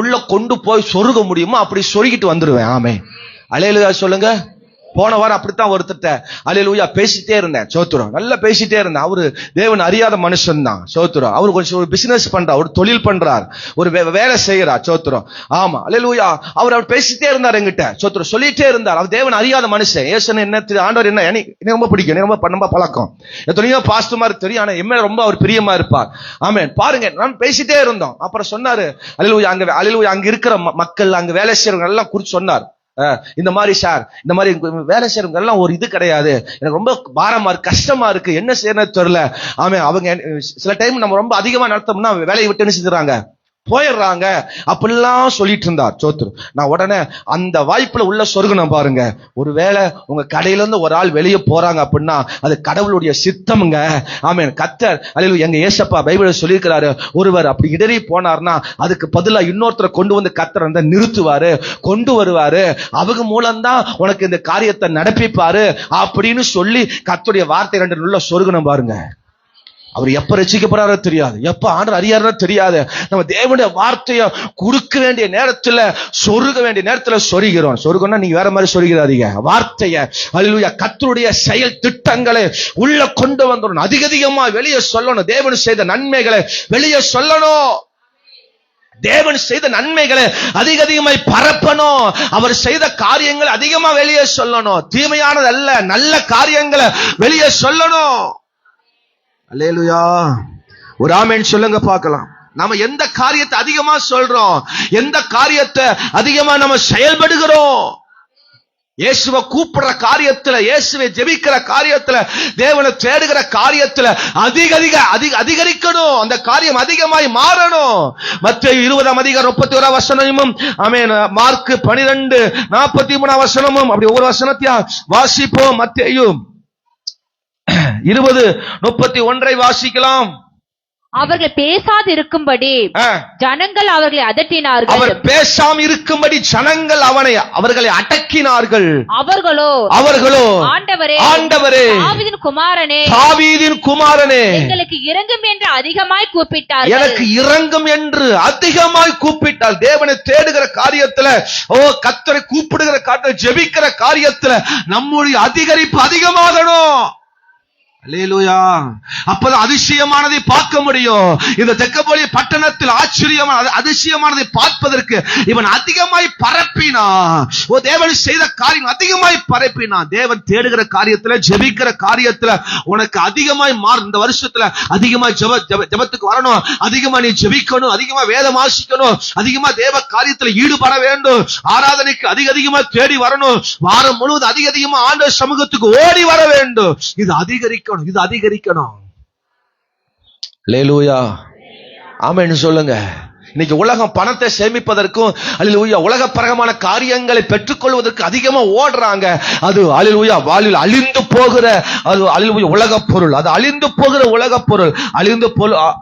உள்ள கொண்டு போய் சொருக முடியுமோ அப்படி சொருகிட்டு வந்துருவேன். ஆமே, அல்லேலூயா சொல்லுங்க. போன வாரம் அப்படித்தான் ஒருத்தட்ட அல்லேலூயா பேசிட்டே இருந்தேன். சோத்துரம் நல்லா பேசிட்டே இருந்தேன். அவரு தேவன் அறியாத மனுஷன் தான். சோத்துரம் அவரு கொஞ்சம் ஒரு பிசினஸ் பண்றார், ஒரு தொழில் பண்றார், ஒரு வேலை செய்யறார். சோத்துரம் ஆமா அல்லேலூயா. அவர் பேசிட்டே இருந்தார் என்கிட்ட. சோத்துரம் சொல்லிட்டே இருந்தார். அவர் தேவன் அறியாத மனுஷன். ஏசன் என்ன ஆண்டவர் என்ன எனக்கு ரொம்ப பிடிக்கும், எனக்கு ரொம்ப பழக்கம். எத்தனையோ பாஸ்டர் மாதிரி தெரியும், ஆனா எம்மே ரொம்ப அவர் பிரியமா இருப்பார். ஆமென். பாருங்க, நான் பேசிட்டே இருந்தோம். அப்புறம் சொன்னாரு அல்லேலூயா, அங்க இருக்கிற மக்கள், அங்க வேலை செய்யறவங்க எல்லாம் குறிச்சு சொன்னார். இந்த மாதிரி சார், இந்த மாதிரி வேலை செய்யறவங்க எல்லாம் ஒரு இது கிடையாது, எனக்கு ரொம்ப பாரமா இருக்கு, கஷ்டமா இருக்கு, என்ன செய்யறது தெரியல. ஆமா, அவங்க சில டைம் நம்ம ரொம்ப அதிகமா நடத்தோம்னா வேலையை விட்டு என்ன செஞ்சுறாங்க, போயிடுறாங்க அப்படிலாம் சொல்லிட்டு இருந்தார். சோத்துரு நான் உடனே அந்த வாய்ப்புல உள்ள சொருகணும் பாருங்க. ஒருவேளை உங்க கடையில இருந்து ஒரு ஆள் வெளியே போறாங்க அப்படின்னா அது கடவுளுடைய சித்தம்ங்க. ஆமென். கர்த்தர் அல்லேலூயா. எங்க ஏசப்பா பைபிள்ல சொல்லியிருக்கிறாரு, ஒருவர் அப்படி இடறி போனார்னா அதுக்கு பதிலா இன்னொருத்தரை கொண்டு வந்து கர்த்தர் வந்து நிறுத்துவாரு, கொண்டு வருவாரு, அவங்க மூலம்தான் உனக்கு இந்த காரியத்தை நடப்பிப்பாரு அப்படின்னு சொல்லி கர்த்தருடைய வார்த்தை ரெண்டு உள்ள சொருகணும் பாருங்க. அவர் எப்ப ரட்சிக்கப்படுறாரோ தெரியாது, எப்ப ஆண்டவர் அறியாரோ தெரியாது. நம்ம தேவனுடைய வார்த்தையை கொடுக்க வேண்டிய நேரத்துல, சொருக வேண்டிய நேரத்துல சொருகிறோம். சொருகம்னா நீங்க வேற மாதிரி சொருகிறாதீங்க. வார்த்தைய அல்லேலூயா, கர்த்தருடைய செயல் திட்டங்களை உள்ள கொண்டு வந்துடணும். அதிகமா வெளியே சொல்லணும். தேவன் செய்த நன்மைகளை வெளியே சொல்லணும். தேவன் செய்த நன்மைகளை அதிகமாய் பரப்பணும். அவர் செய்த காரியங்களை அதிகமா வெளியே சொல்லணும். தீமையானது அல்ல, நல்ல காரியங்களை வெளியே சொல்லணும். அல்லேலூயா. ஒரு ஆமென் சொல்லுங்க பார்க்கலாம். நாம எந்த காரியத்தை அதிகமா சொல்றோம், எந்த காரியத்தை அதிகமா நம்ம செயல்படுகிறோம். இயேசுவை கூப்பிடுற காரியத்துல, இயேசுவை ஜெபிக்கிற காரியத்துல, தேவனை தேடுகிற காரியத்துல அதிகரிக்கணும். அந்த காரியம் அதிகமாய் மாறணும். மத்தேயு 20:31 ஆமென். மார்க் 12:43 அப்படி ஒவ்வொரு வசனத்தையா வாசிப்போம். மத்தேயு 20:31 வாசிக்கலாம். அவர்கள் பேசாது இருக்கும்படி ஜனங்கள் அவர்களை அதட்டினார்கள். அவர் பேசாம இருக்கும்படி ஜனங்கள் அவர்களை அடக்கினார்கள். அவர்களோ ஆண்டவரே தாவீதின் குமாரனே எங்களுக்கு இரங்கும் என்று அதிகமாய் கூப்பிட்டார்கள். எனக்கு இரங்கும் என்று அதிகமாய் கூப்பிட்டார். தேவனை தேடுகிற காரியத்துல, கர்த்தரை கூப்பிடுகிற காரியத்துல, ஜெபிக்கிற காரியத்துல நம்முடைய அதிகரிப்பு அதிகமாகணும். அல்லேலூயா. அப்பதான் அதிசயமானதை பார்க்க முடியும். இந்த தெக்கப்போலி பட்டணத்தில் ஆச்சரியமான அதிசயமானதை பார்ப்பதற்கு இவன் அதிகமாய் பரப்பினா, தேவன் செய்த காரியம் அதிகமாய் பரப்பினா. தேவன் தேடுகிற காரியத்துல, ஜெபிக்கிற காரியத்துல உனக்கு அதிகமாய் மாறும். இந்த வருஷத்துல அதிகமாய் ஜெபத்துக்கு வரணும், அதிகமா நீ ஜெபிக்கணும், அதிகமா வேதம் வாசிக்கணும், அதிகமா தேவ காரியத்துல ஈடுபட வேண்டும், ஆராதனைக்கு அதிகமா தேடி வரணும், வாரம் முழுவதும் அதிகமா ஆண்டவர் சமூகத்துக்கு ஓடி வர வேண்டும். இது அதிகரிக்கணும், இது அதிகரிக்கணும். அல்லேலூயா. ஆமென் சொல்லுங்க. இன்னைக்கு உலகம் பணத்தை சேமிப்பதற்கும் அல்லேலூயா உலக பிரகமான காரியங்களை பெற்றுக்கொள்வதற்கு அதிகமா ஓடுறாங்க. அது அல்லேலூயா வாழ்வில் அழிந்து போகிற அது அல்லேலூயா உலக பொருள், அது அழிந்து போகிற உலக பொருள். அழிந்து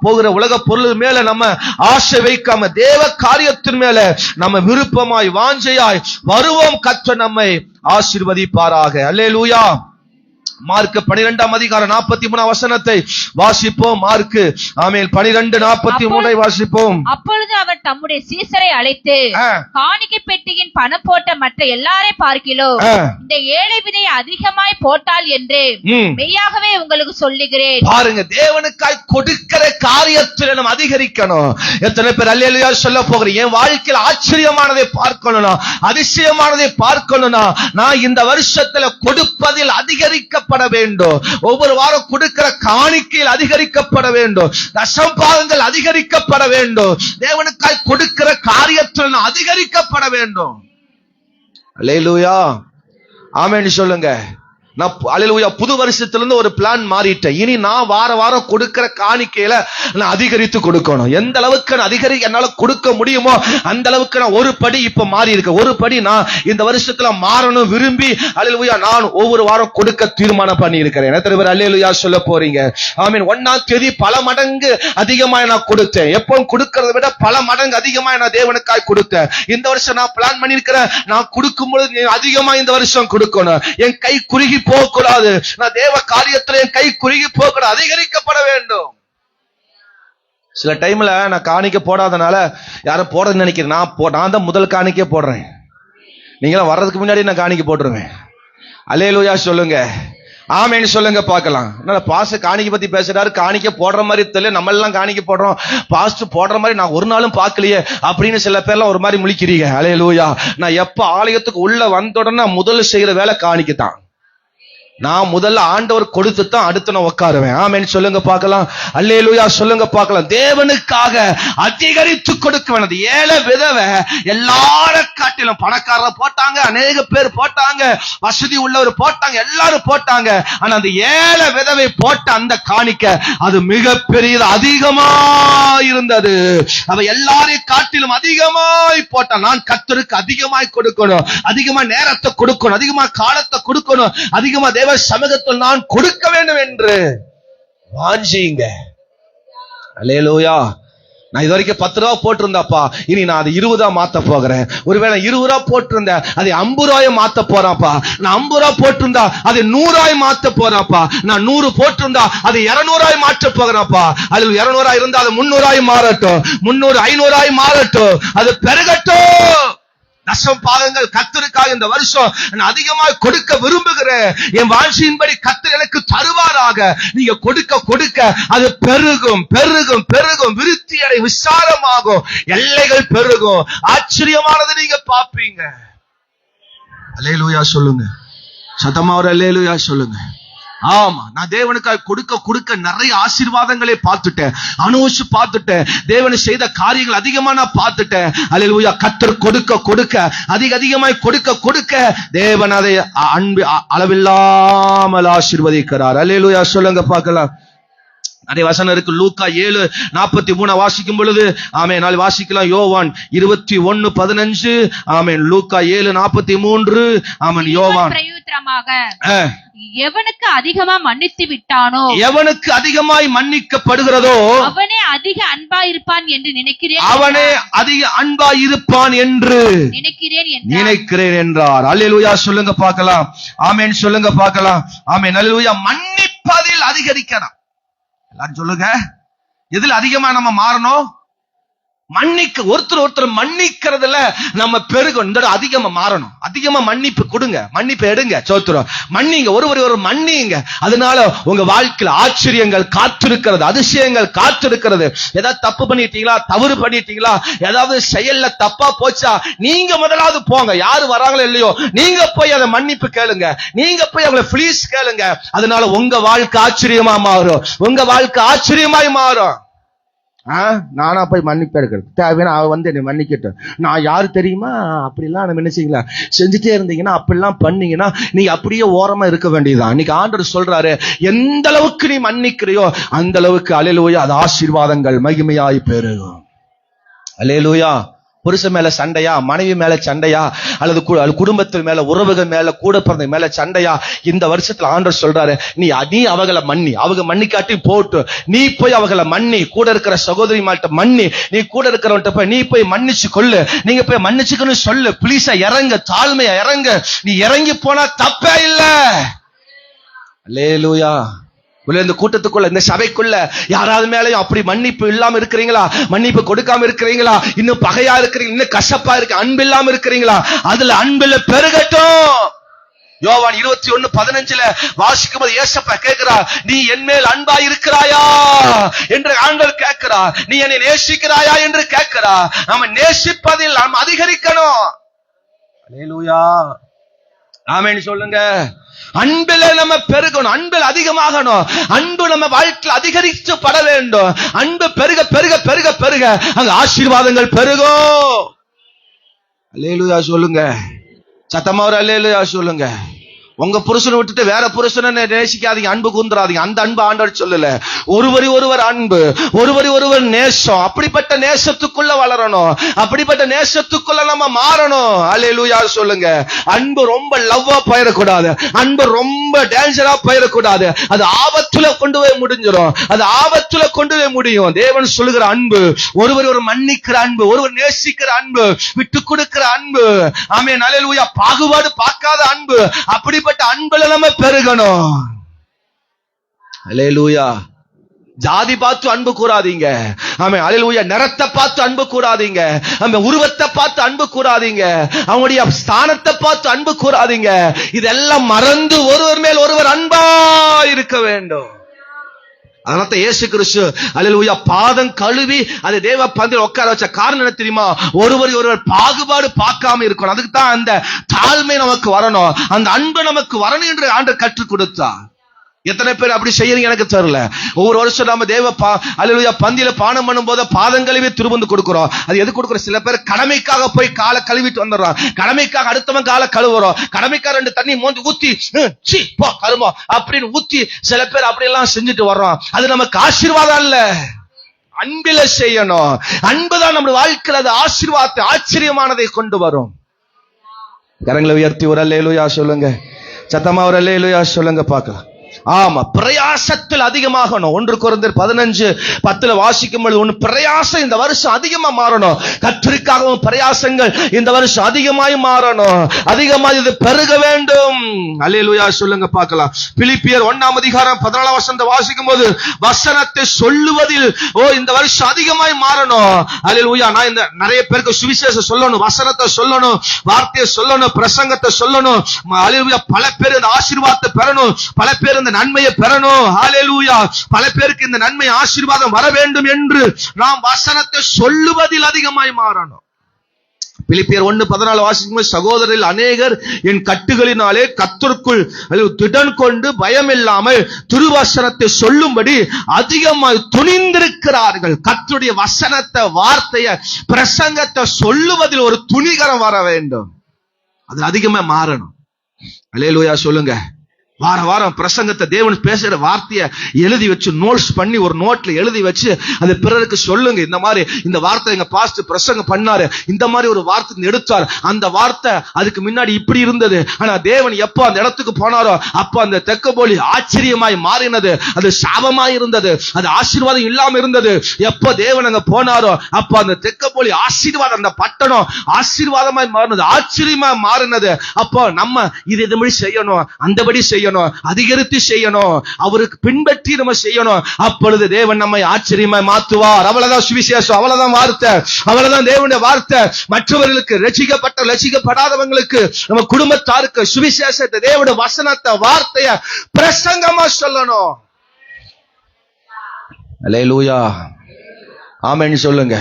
போகிற உலக பொருள் மேல நம்ம ஆசை வைக்காம தேவ காரியத்தின் மேல நம்ம விருப்பமாய் வாஞ்சையாய் வருவோம். கர்த்தர் நம்மை ஆசீர்வதிப்பாராக. அல்லேலூயா. மார்க் 12:43 வாசிப்போம். மார்க் ஆமென் 12:43 வாசிப்போம். அப்பொழுது அவர் தம்முடைய சீசரை அழைத்து, காணிக்கை பெட்டியின் பணம் போட்ட மற்ற எல்லாரை பார்க்கிலும் இந்த ஏழை விதை அதிகமாய் போட்டால் என்று மெய்யாகவே உங்களுக்கு சொல்லுகிறேன். பாருங்க, தேவனுக்காய் கொடுக்கிற காரியத்தில் நம்ம அதிகரிக்கணும். எத்தனை பேர் அல்லேலூயா சொல்ல போகிறேன். என் வாழ்க்கையில் ஆச்சரியமானதை பார்க்கணும்னா, அதிசயமானதை பார்க்கணும்னா, நான் இந்த வருஷத்துல கொடுப்பதில் அதிகரிக்க வேண்டும். ஒவ்வொரு வாரம் கொடுக்கிற காணிக்கையில் அதிகரிக்கப்பட வேண்டும். தசமபாகங்கள் அதிகரிக்கப்பட வேண்டும். தேவனுக்காய் கொடுக்கிற காரியத்தில் அதிகரிக்கப்பட வேண்டும். அல்லேலூயா. ஆமென் சொல்லுங்க. நான் அல்லேலூயா புது வருஷத்திலிருந்து ஒரு பிளான் மாறிட்டேன். இனி நான் வாரம் கொடுக்கிற காணிக்கையில நான் அதிகரித்து கொடுக்கணும். எந்த அளவுக்கு நான் என்னால கொடுக்க முடியுமோ அந்த அளவுக்கு நான் ஒரு படி இப்ப மாறி இருக்கேன். ஒரு படி நான் இந்த வருஷத்துல மாறணும் விரும்பி அல்லேலூயா நான் ஒவ்வொரு வாரம் கொடுக்க தீர்மானம் பண்ணி இருக்கிறேன். எத்தனை பேர் அல்லேலூயா சொல்ல போறீங்க? ஆமென். 1ஆம் தேதி பல மடங்கு அதிகமாக நான் கொடுத்தேன். எப்பவும் கொடுக்கறதை விட பல மடங்கு அதிகமாக நான் தேவனுக்காய் கொடுத்தேன். இந்த வருஷம் நான் பிளான் பண்ணிருக்கிறேன், நான் கொடுக்கும் பொழுது அதிகமா இந்த வருஷம் கொடுக்கணும். என் கை குறுகி போகக்கூடாது. நான் தேவ காரியத்தில் என் கை குறுகி போகக்கூடாது, அதிகரிக்கப்பட வேண்டும். சில டைம்ல நான் காணிக்க போடாதனால யாரும் போடுறதுன்னு நினைக்கிறேன். நான் தான் முதல் காணிக்கே போடுறேன். நீங்களாம் வர்றதுக்கு முன்னாடி நான் காணிக்க போட்டுருவேன். அல்லேலூயா சொல்லுங்க, ஆமேன்னு சொல்லுங்க பார்க்கலாம். பாஸ்ட் காணிக்கை பத்தி பேசுறாரு, காணிக்க போடுற மாதிரி தெரியல, நம்ம எல்லாம் காணிக்க போடுறோம், பாஸ்ட் போடுற மாதிரி நான் ஒரு நாளும் பார்க்கலையே அப்படின்னு சில பேர்லாம் ஒரு மாதிரி முழிக்கிறீங்க. அல்லேலூயா. நான் எப்ப ஆலயத்துக்கு உள்ள வந்த உடனே முதல்ல செய்யற வேலை காணிக்கத்தான். நான் முதல்ல ஆண்டவர் கொடுத்து தான் அடுத்து நான் உட்காருவேன். ஆமென் சொல்லுங்க பார்க்கலாம். அல்லேலூயா சொல்லுங்க பார்க்கலாம். தேவனுக்காக அதிகரித்து கொடுக்க வேண்டியது. ஏழை விதவை எல்லார காட்டிலும் பணக்காரர போட்டாங்க, அநேக பேர் போட்டாங்க, வசதி உள்ளவர் போட்டாங்க, எல்லாரும் போட்டாங்க. ஆனா அந்த ஏழை விதவை போட்ட அந்த காணிக்க அது மிக பெரியது, அதிகமா இருந்தது. அவ எல்லாரையும் காட்டிலும் அதிகமாய் போட்டான். நான் கர்த்தருக்கு அதிகமாய் கொடுக்கணும், அதிகமா நேரத்தை கொடுக்கணும், அதிகமா காலத்தை கொடுக்கணும், அதிகமா தேவ சமூகத்தில் நான் கொடுக்க வேண்டும் என்று வாஞ்சிங்க. அல்லேலூயா. நான் இது வரைக்கும் 10 ரூபா போட்டிருந்தாப்பா, இனி நான் அதை 20 மாத்த போகிறேன். ஒருவேளை 20 ரூபா போட்டிருந்தேன், அதை 50 ரூபாய் மாத்த போறாப்பா. நான் 50 ரூபா போட்டிருந்தா அதை 100 ரூபாய் மாத்த போறாப்பா. நான் 100 போட்டிருந்தா அதை 200 ரூபாய் மாற்ற போகிறப்பா. அது 200 இருந்தா அது 300 ரூபாய் மாறட்டும், 300 500 ரூபாய் மாறட்டும், அது பெருகட்டும். தசம பாகங்கள் கர்த்தருக்காக இந்த வருஷம் நான் அதிகமாக கொடுக்க விரும்புகிறேன். என் வாழ்க்கையின்படி கர்த்தர் எனக்கு தருவாராக. நீங்க கொடுக்க கொடுக்க அது பெருகும் பெருகும் பெருகும், விருத்தி அடை, விசாலமாகும், எல்லைகள் பெருகும், ஆச்சரியமானது நீங்க பாப்பீங்க. அல்லேலூயா சொல்லுங்க, சத்தமா ஒரு அல்லேலூயா சொல்லுங்க. ஆமா, நான் தேவனுக்காக கொடுக்க கொடுக்க நிறைய ஆசீர்வாதங்களை பார்த்துட்டேன், அனுபவிச்சு பார்த்துட்டேன். தேவன் செய்த காரியங்கள் அதிகமா நான் பார்த்துட்டேன். அல்லேலூயா. கர்த்தர் கொடுக்க கொடுக்க அதிகமாய் கொடுக்க கொடுக்க தேவன் அதை அன்பு அளவில்லாமல் ஆசீர்வதிக்கிறார். அல்லேலூயா சொல்லுங்க பார்க்கலாம். நிறைய வசனம் இருக்கு. லூக்கா 7:43 வாசிக்கும் பொழுது ஆமென், நாளை வாசிக்கலாம். யோவான் 21:15 ஆமென். லூக்கா 7:43 ஆமென். யோவான் எவனுக்கு அதிகமா மன்னித்து விட்டானோ, எவனுக்கு அதிகமாய் மன்னிக்கப்படுகிறதோ அவனே அதிக அன்பாயிருப்பான் என்று நினைக்கிறேன், அவனே அதிக அன்பாயிருப்பான் என்று நினைக்கிறேன் என்றார். அல்லேலூயா சொல்லுங்க பார்க்கலாம். ஆமென் சொல்லுங்க பார்க்கலாம். ஆமென். அல்லேலூயா. மன்னிப்பதில் அதிகரிக்கணும். எல்லாரும் சொல்லுங்க, எதுல அதிகமா நம்ம மாறணும்? மன்னிக்க, ஒருத்தர் மன்னிக்கிறதுல நம்ம பெருகும். இந்த அதிகமா மாறணும், அதிகமா மன்னிப்பு கொடுங்க, மன்னிப்பு எடுங்க, சோத்திரம் மன்னிங்க, ஒரு மன்னிங்க. அதனால உங்க வாழ்க்கையில ஆச்சரியங்கள் காத்திருக்கிறது, அதிசயங்கள் காத்திருக்கிறது. ஏதாவது தப்பு பண்ணிட்டீங்களா, தவறு பண்ணிட்டீங்களா, ஏதாவது செயல்ல தப்பா போச்சா, நீங்க முதலாவது போங்க. யாரு வராங்களோ இல்லையோ, நீங்க போய் அதை மன்னிப்பு கேளுங்க, நீங்க போய் அவங்களை ப்ளீஸ் கேளுங்க. அதனால உங்க வாழ்க்கை ஆச்சரியமா மாறும், உங்க வாழ்க்கை ஆச்சரியமாய் மாறும். நானா போய் மன்னிப்பு எடுக்கிறது தேவையான, அவ வந்து என்னை மன்னிக்கட்டும், நான் யாரு தெரியுமா, அப்படிலாம் நம்ம என்ன செய்யலாம் செஞ்சுட்டே இருந்தீங்கன்னா, அப்படிலாம் பண்ணீங்கன்னா நீ அப்படியே ஓரமா இருக்க வேண்டியதுதான். இன்னைக்கு ஆண்டவர் சொல்றாரு, எந்த அளவுக்கு நீ மன்னிக்கிறியோ அந்த அளவுக்கு அல்லேலூயா அது ஆசீர்வாதங்கள் மகிமையாய் பெருகும். அல்லேலூயா. புருஷன் மேல சண்டையா, மனைவி மேல சண்டையா, அல்லது குடும்பத்தில் மேல, உறவுகள் மேல, கூட பிறந்த மேல சண்டையா, இந்த வருஷத்துல ஆண்டவர் சொல்றாரு, நீ அவங்களை மன்னி, அவங்க மன்னிக்காட்டி போட்டு நீ போய் அவங்களை மன்னி, கூட இருக்கிற சகோதரி மாட்ட மன்னி, நீ கூட இருக்கிறவன்ட்ட போய் நீ போய் மன்னிச்சு கொள்ளு, நீங்க போய் மன்னிச்சுக்கணும் சொல்லு. பிளீஸா இறங்க, தாழ்மையா இறங்க. நீ இறங்கி போனா தப்பே இல்ல. அல்லேலூயா. இந்த கூட்டத்துக்குள்ள, இந்த சபைக்குள்ள யாராவது மேலையும் அப்படி மன்னிப்பு இல்லாம இருக்கிறீங்களா, மன்னிப்பு கொடுக்காம இருக்கிறீங்களா, இன்னும் பகையா இருக்கிறீங்க, இன்னும் கசப்பா இருக்கு, அன்பு இல்லாம இருக்கிறீங்களா, அதுல அன்புல பெருகட்டும். யோவான் 21:15 வாசிக்கும் போது ஏசப்பா கேட்கிறா, நீ என் மேல் அன்பா இருக்கிறாயா என்று ஆண்டவர் கேட்கிறா, நீ என்னை நேசிக்கிறாயா என்று கேட்கிறா. நாம நேசிப்பதில் நாம் அதிகரிக்கணும். அல்லேலூயா. ஆமென் சொல்லுங்க. அன்பில நம்ம பெருகணும், அன்பில் அதிகமாகணும், அன்பு நம்ம வாழ்க்கையில் அதிகரித்து பட வேண்டும். அன்பு பெருக பெருக பெருக பெருக அங்க ஆசீர்வாதங்கள் பெருகும். அல்லேலூயா சொல்லுங்க, சத்தமா ஒரு அல்லேலூயா சொல்லுங்க. உங்க புருஷனை விட்டுட்டு வேற புருஷனை நேசிக்காதீங்க, அன்பு கூந்துறாதீங்க. அந்த அன்பு ஆண்டவர் சொல்லல. ஒருவர் அன்பு, ஒருவர் நேசம். அப்படிப்பட்ட நேசத்துக்குள்ள வளரணும், அப்படிப்பட்ட நேசத்துக்குள்ள நம்ம மாறணும். அல்லேலூயா சொல்லுங்க. அன்பு ரொம்ப லவ்வா போயிடக்கூடாது, அன்பு ரொம்ப டேஞ்சரா போயிடக்கூடாது. அது ஆபத்துல கொண்டு போய் முடிஞ்சிடும், அது ஆபத்துல கொண்டு போய் முடியும். தேவன் சொல்லுகிற அன்பு ஒருவர் மன்னிக்கிற அன்பு, ஒருவர் நேசிக்கிற அன்பு, விட்டு கொடுக்கிற அன்பு. ஆமென். அல்லேலூயா. பாகுபாடு பார்க்காத அன்பு, அப்படிப்பட்ட அன்புல நம்ம பெருகணும். அல்லேலூயா. ஜாதி பார்த்து அன்பு கூறாதீங்க. ஆமென், அல்லேலூயா. நிறத்தை பார்த்து அன்பு கூறாதீங்க. ஆமென், உருவத்தை பார்த்து அன்பு கூறாதீங்க. அவங்களுடைய ஸ்தானத்தை பார்த்து அன்பு கூறாதீங்க. இதெல்லாம் மறந்து ஒருவர் மேல் ஒருவர் அன்பா இருக்க வேண்டும். அதனால இயேசு கிறிஸ்து அல்லேலூயா பாதம் கழுவி அது தேவ பந்தியில் உட்கார வச்ச காரணம் என்ன தெரியுமா? ஒருவர் பாகுபாடு பார்க்காம இருக்கணும். அதுக்கு தான் அந்த தாழ்மை நமக்கு வரணும், அந்த அன்பு நமக்கு வரணும் என்று ஆண்டவர் கற்றுக் கொடுத்தார். எத்தனை பேர் அப்படி செய்யறீங்க எனக்கு தெரியல. ஒவ்வொரு வருஷம் நம்ம தேவ அல்லேலூயா பந்தியில பானம் பண்ணும் போது பாதங்களையே திரும்ப கொடுக்கிறோம். அது எது கொடுக்கிறோம்? சில பேர் கடமைக்காக போய் காலை கழுவிட்டு வந்துடுறோம், கடமைக்காக அடுத்தவன் காலை கழுவுறோம், கடமைக்காக 2 தண்ணி மோந்து ஊத்தி போ கழுமோ அப்படின்னு ஊத்தி சில பேர் அப்படி எல்லாம் செஞ்சுட்டு வர்றோம். அது நமக்கு ஆசீர்வாதம் இல்ல, அன்பில செய்யணும். அன்புதான் நம்ம வாழ்க்கையில் அது ஆசீர்வாதத்தை ஆச்சரியமானதை கொண்டு வரும். கரங்களை உயர்த்தி ஒரு அல்லேலூயா சொல்லுங்க, சத்தமா ஒரு அல்லேலூயா சொல்லுங்க பார்க்கலாம். ஆமா, பிரயாசத்தில் அதிகமாகணும். 1 கொரிந்தியர் 15:10 வாசிக்கும் பொழுது ஒன்று பிரயாசம் இந்த வருஷம் அதிகமா மாறணும். கர்த்தருக்காகவும் பிரயாசங்கள் இந்த வருஷம் அதிகமாய் மாறணும், அதிகமாய் இது பெருக வேண்டும். அல்லேலூயா சொல்லுங்க பார்க்கலாம். பிலிப்பியர் 1:14 வாசிக்கும் போது வசனத்தை சொல்லுவதில் இந்த வருஷம் அதிகமாய் மாறணும். அல்லேலூயா. நான் இந்த நிறைய பேருக்கு சுவிசேஷம் சொல்லணும், வசனத்தை சொல்லணும், வார்த்தையை சொல்லணும், பிரசங்கத்தை சொல்லணும். அல்லேலூயா. பல பேர் இந்த ஆசீர்வாதத்தை பெறணும், பல பேர் இந்த நன்மையை பெறணும். ஹல்லேலூயா. பல பேருக்கு இந்த நன்மை ஆசீர்வாதம் வர வேண்டும் என்று நாம் வசனத்தை சொல்லுவதில் அதிகமாய் மாறணும். பிலிப்பியர் 1:14 வாசிக்கும் சகோதரரில் அநேகர் என் கட்டுகளினாலே கர்த்தருக்குள் திடன் கொண்டு பயமில்லாமல் திருவசனத்தை சொல்லும்படி அதிகமாய் துணிந்திருக்கிறார்கள். கர்த்தருடைய வசனத்தை, வார்த்தையை, பிரசங்கத்தை சொல்லுவதில் ஒரு துணிகரம் வர வேண்டும். அது அதிகமா மாறணும். அல்லேலூயா சொல்லுங்க. வார வாரம் பிரசங்கத்தை, தேவன் பேசுற வார்த்தையை எழுதி வச்சு நோட்ஸ் பண்ணி ஒரு நோட்ல எழுதி வச்சு அதை பிறருக்கு சொல்லுங்க. இந்த மாதிரி இந்த வார்த்தை எங்க பாஸ்டர் பிரசங்கம் பண்ணாரு, இந்த மாதிரி ஒரு வார்த்தை எடுத்தார், அந்த வார்த்தை அதுக்கு முன்னாடி இப்படி இருந்தது, ஆனா தேவன் எப்போ அந்த இடத்துக்கு போனாரோ அப்போ அந்த தெக்கப்போலி ஆச்சரியமாய் மாறினது, அது சாபமாய் இருந்தது, அது ஆசீர்வாதம் இல்லாம இருந்தது. எப்போ தேவன் அங்க போனாரோ அப்போ அந்த தெக்கப்போலி ஆசீர்வாதம், அந்த பட்டணம் ஆசீர்வாதமாய் மாறினது, ஆச்சரியமாய் மாறினது. அப்போ நம்ம இது செய்யணும், அந்தபடி செய்யணும், அதிகரித்து செய்யணும், அவருக்கு பின்பற்றி நம்ம செய்யணும். அப்பொழுது தேவன் நம்மை ஆச்சரியமாய் மாற்றுவார். அவ்வளவுதான் சுவிசேஷம், அவ்வளவுதான் வார்த்தை, அவ்வளவுதான் தேவனுடைய வார்த்தை. மற்றவர்களுக்கு, ரட்சிக்கப்பட்ட ரட்சிக்கப்படாதவங்களுக்கு, நம்ம குடும்பத்தாருக்கு சுவிசேஷத்தை, தேவனுடைய வசனத்தை, வார்த்தையை பிரசங்கமா சொல்லணும். அல்லேலூயா. ஆமென் சொல்லுங்க.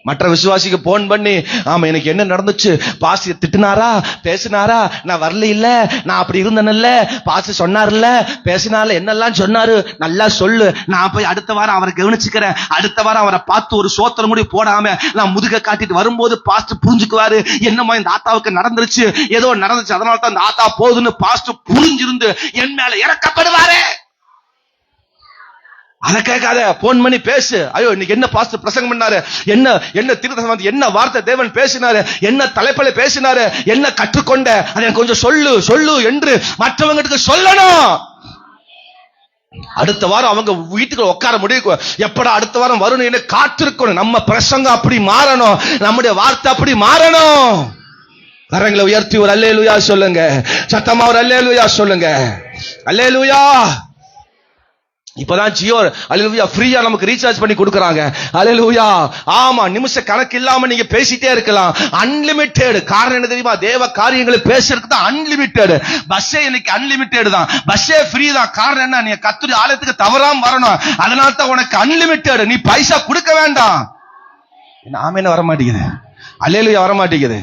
மற்ற விசுவாசிக்கு போன் பண்ணி, ஆமா எனக்கு என்ன நடந்துச்சு, பாசி திட்டுனாரா, பேசினாரா, நான் வரல இல்ல, நான் அப்படி இருந்தேன்ல, பாசி சொன்னார்ல, பேசினால, என்னெல்லாம் சொன்னாரு, நல்லா சொல்லு, நான் போய் அடுத்த வாரம் அவரை கவனிச்சுக்கிறேன், அடுத்த வாரம் அவரை பார்த்து ஒரு சோத்திரம் முடி போடாம நான் முதுக காட்டிட்டு வரும்போது பாஸ்டர் புரிஞ்சுக்குவாரு, என்னமா இந்த ஆத்தாவுக்கு நடந்துருச்சு, ஏதோ நடந்துச்சு, அதனால தான் இந்த ஆத்தா போகுதுன்னு பாஸ்டர் புரிஞ்சிருந்து என் மேல இறக்கப்படுவாரு. அதை கேட்காத, போன் பண்ணி பேசு. ஐயோ இன்னைக்கு என்ன பாஸ்டர் பிரசங்கம் பண்ணாரு, என்ன தீர்க்க, என்ன வார்த்தை தேவன் பேசினாரு, என்ன தலைப்பில பேசினாரு, என்ன கற்றுக்கொண்ட, அதை கொஞ்சம் சொல்லு என்று மற்றவங்களுக்கு சொல்லணும். அடுத்த வாரம் அவங்க வீட்டுக்கு உட்கார முடியும், எப்படா அடுத்த வாரம் வரும் காத்திருக்கணும். நம்ம பிரசங்கம் அப்படி மாறணும், நம்முடைய வார்த்தை அப்படி மாறணும். கரங்களை உயர்த்தி ஒரு அல்லேலூயா சொல்லுங்க, சத்தமா ஒரு அல்லேலூயா சொல்லுங்க. அல்லேலூயா. இப்பதான் ஜியோ அல்லேலூயா ஃப்ரீயா நமக்கு ரீசார்ஜ் பண்ணி கொடுக்கறாங்க. அல்லேலூயா. ஆமா, நிமிஷ கணக்கு இல்லாம நீங்க பேசிட்டே இருக்கலாம், அன்லிமிட்டெட். காரணம் என்ன தெரியுமா? தேவ காரியங்களை பேசுறதுக்கு தான் அன்லிமிட்டெட். பஸ்ஸே இன்னைக்கு அன்லிமிட்டெட் தான், பஸ்ஸே ஃப்ரீ தான். காரணம் என்ன? நீ கர்த்தருடைய ஆலயத்துக்கு தவறாம வரணும், அதனால தான் உனக்கு அன்லிமிட்டெட். நீ பைசா கொடுக்க வேண்டாம். ஆமென் வர மாட்டேங்குது, அல்லேலூயா வர மாட்டேங்குது.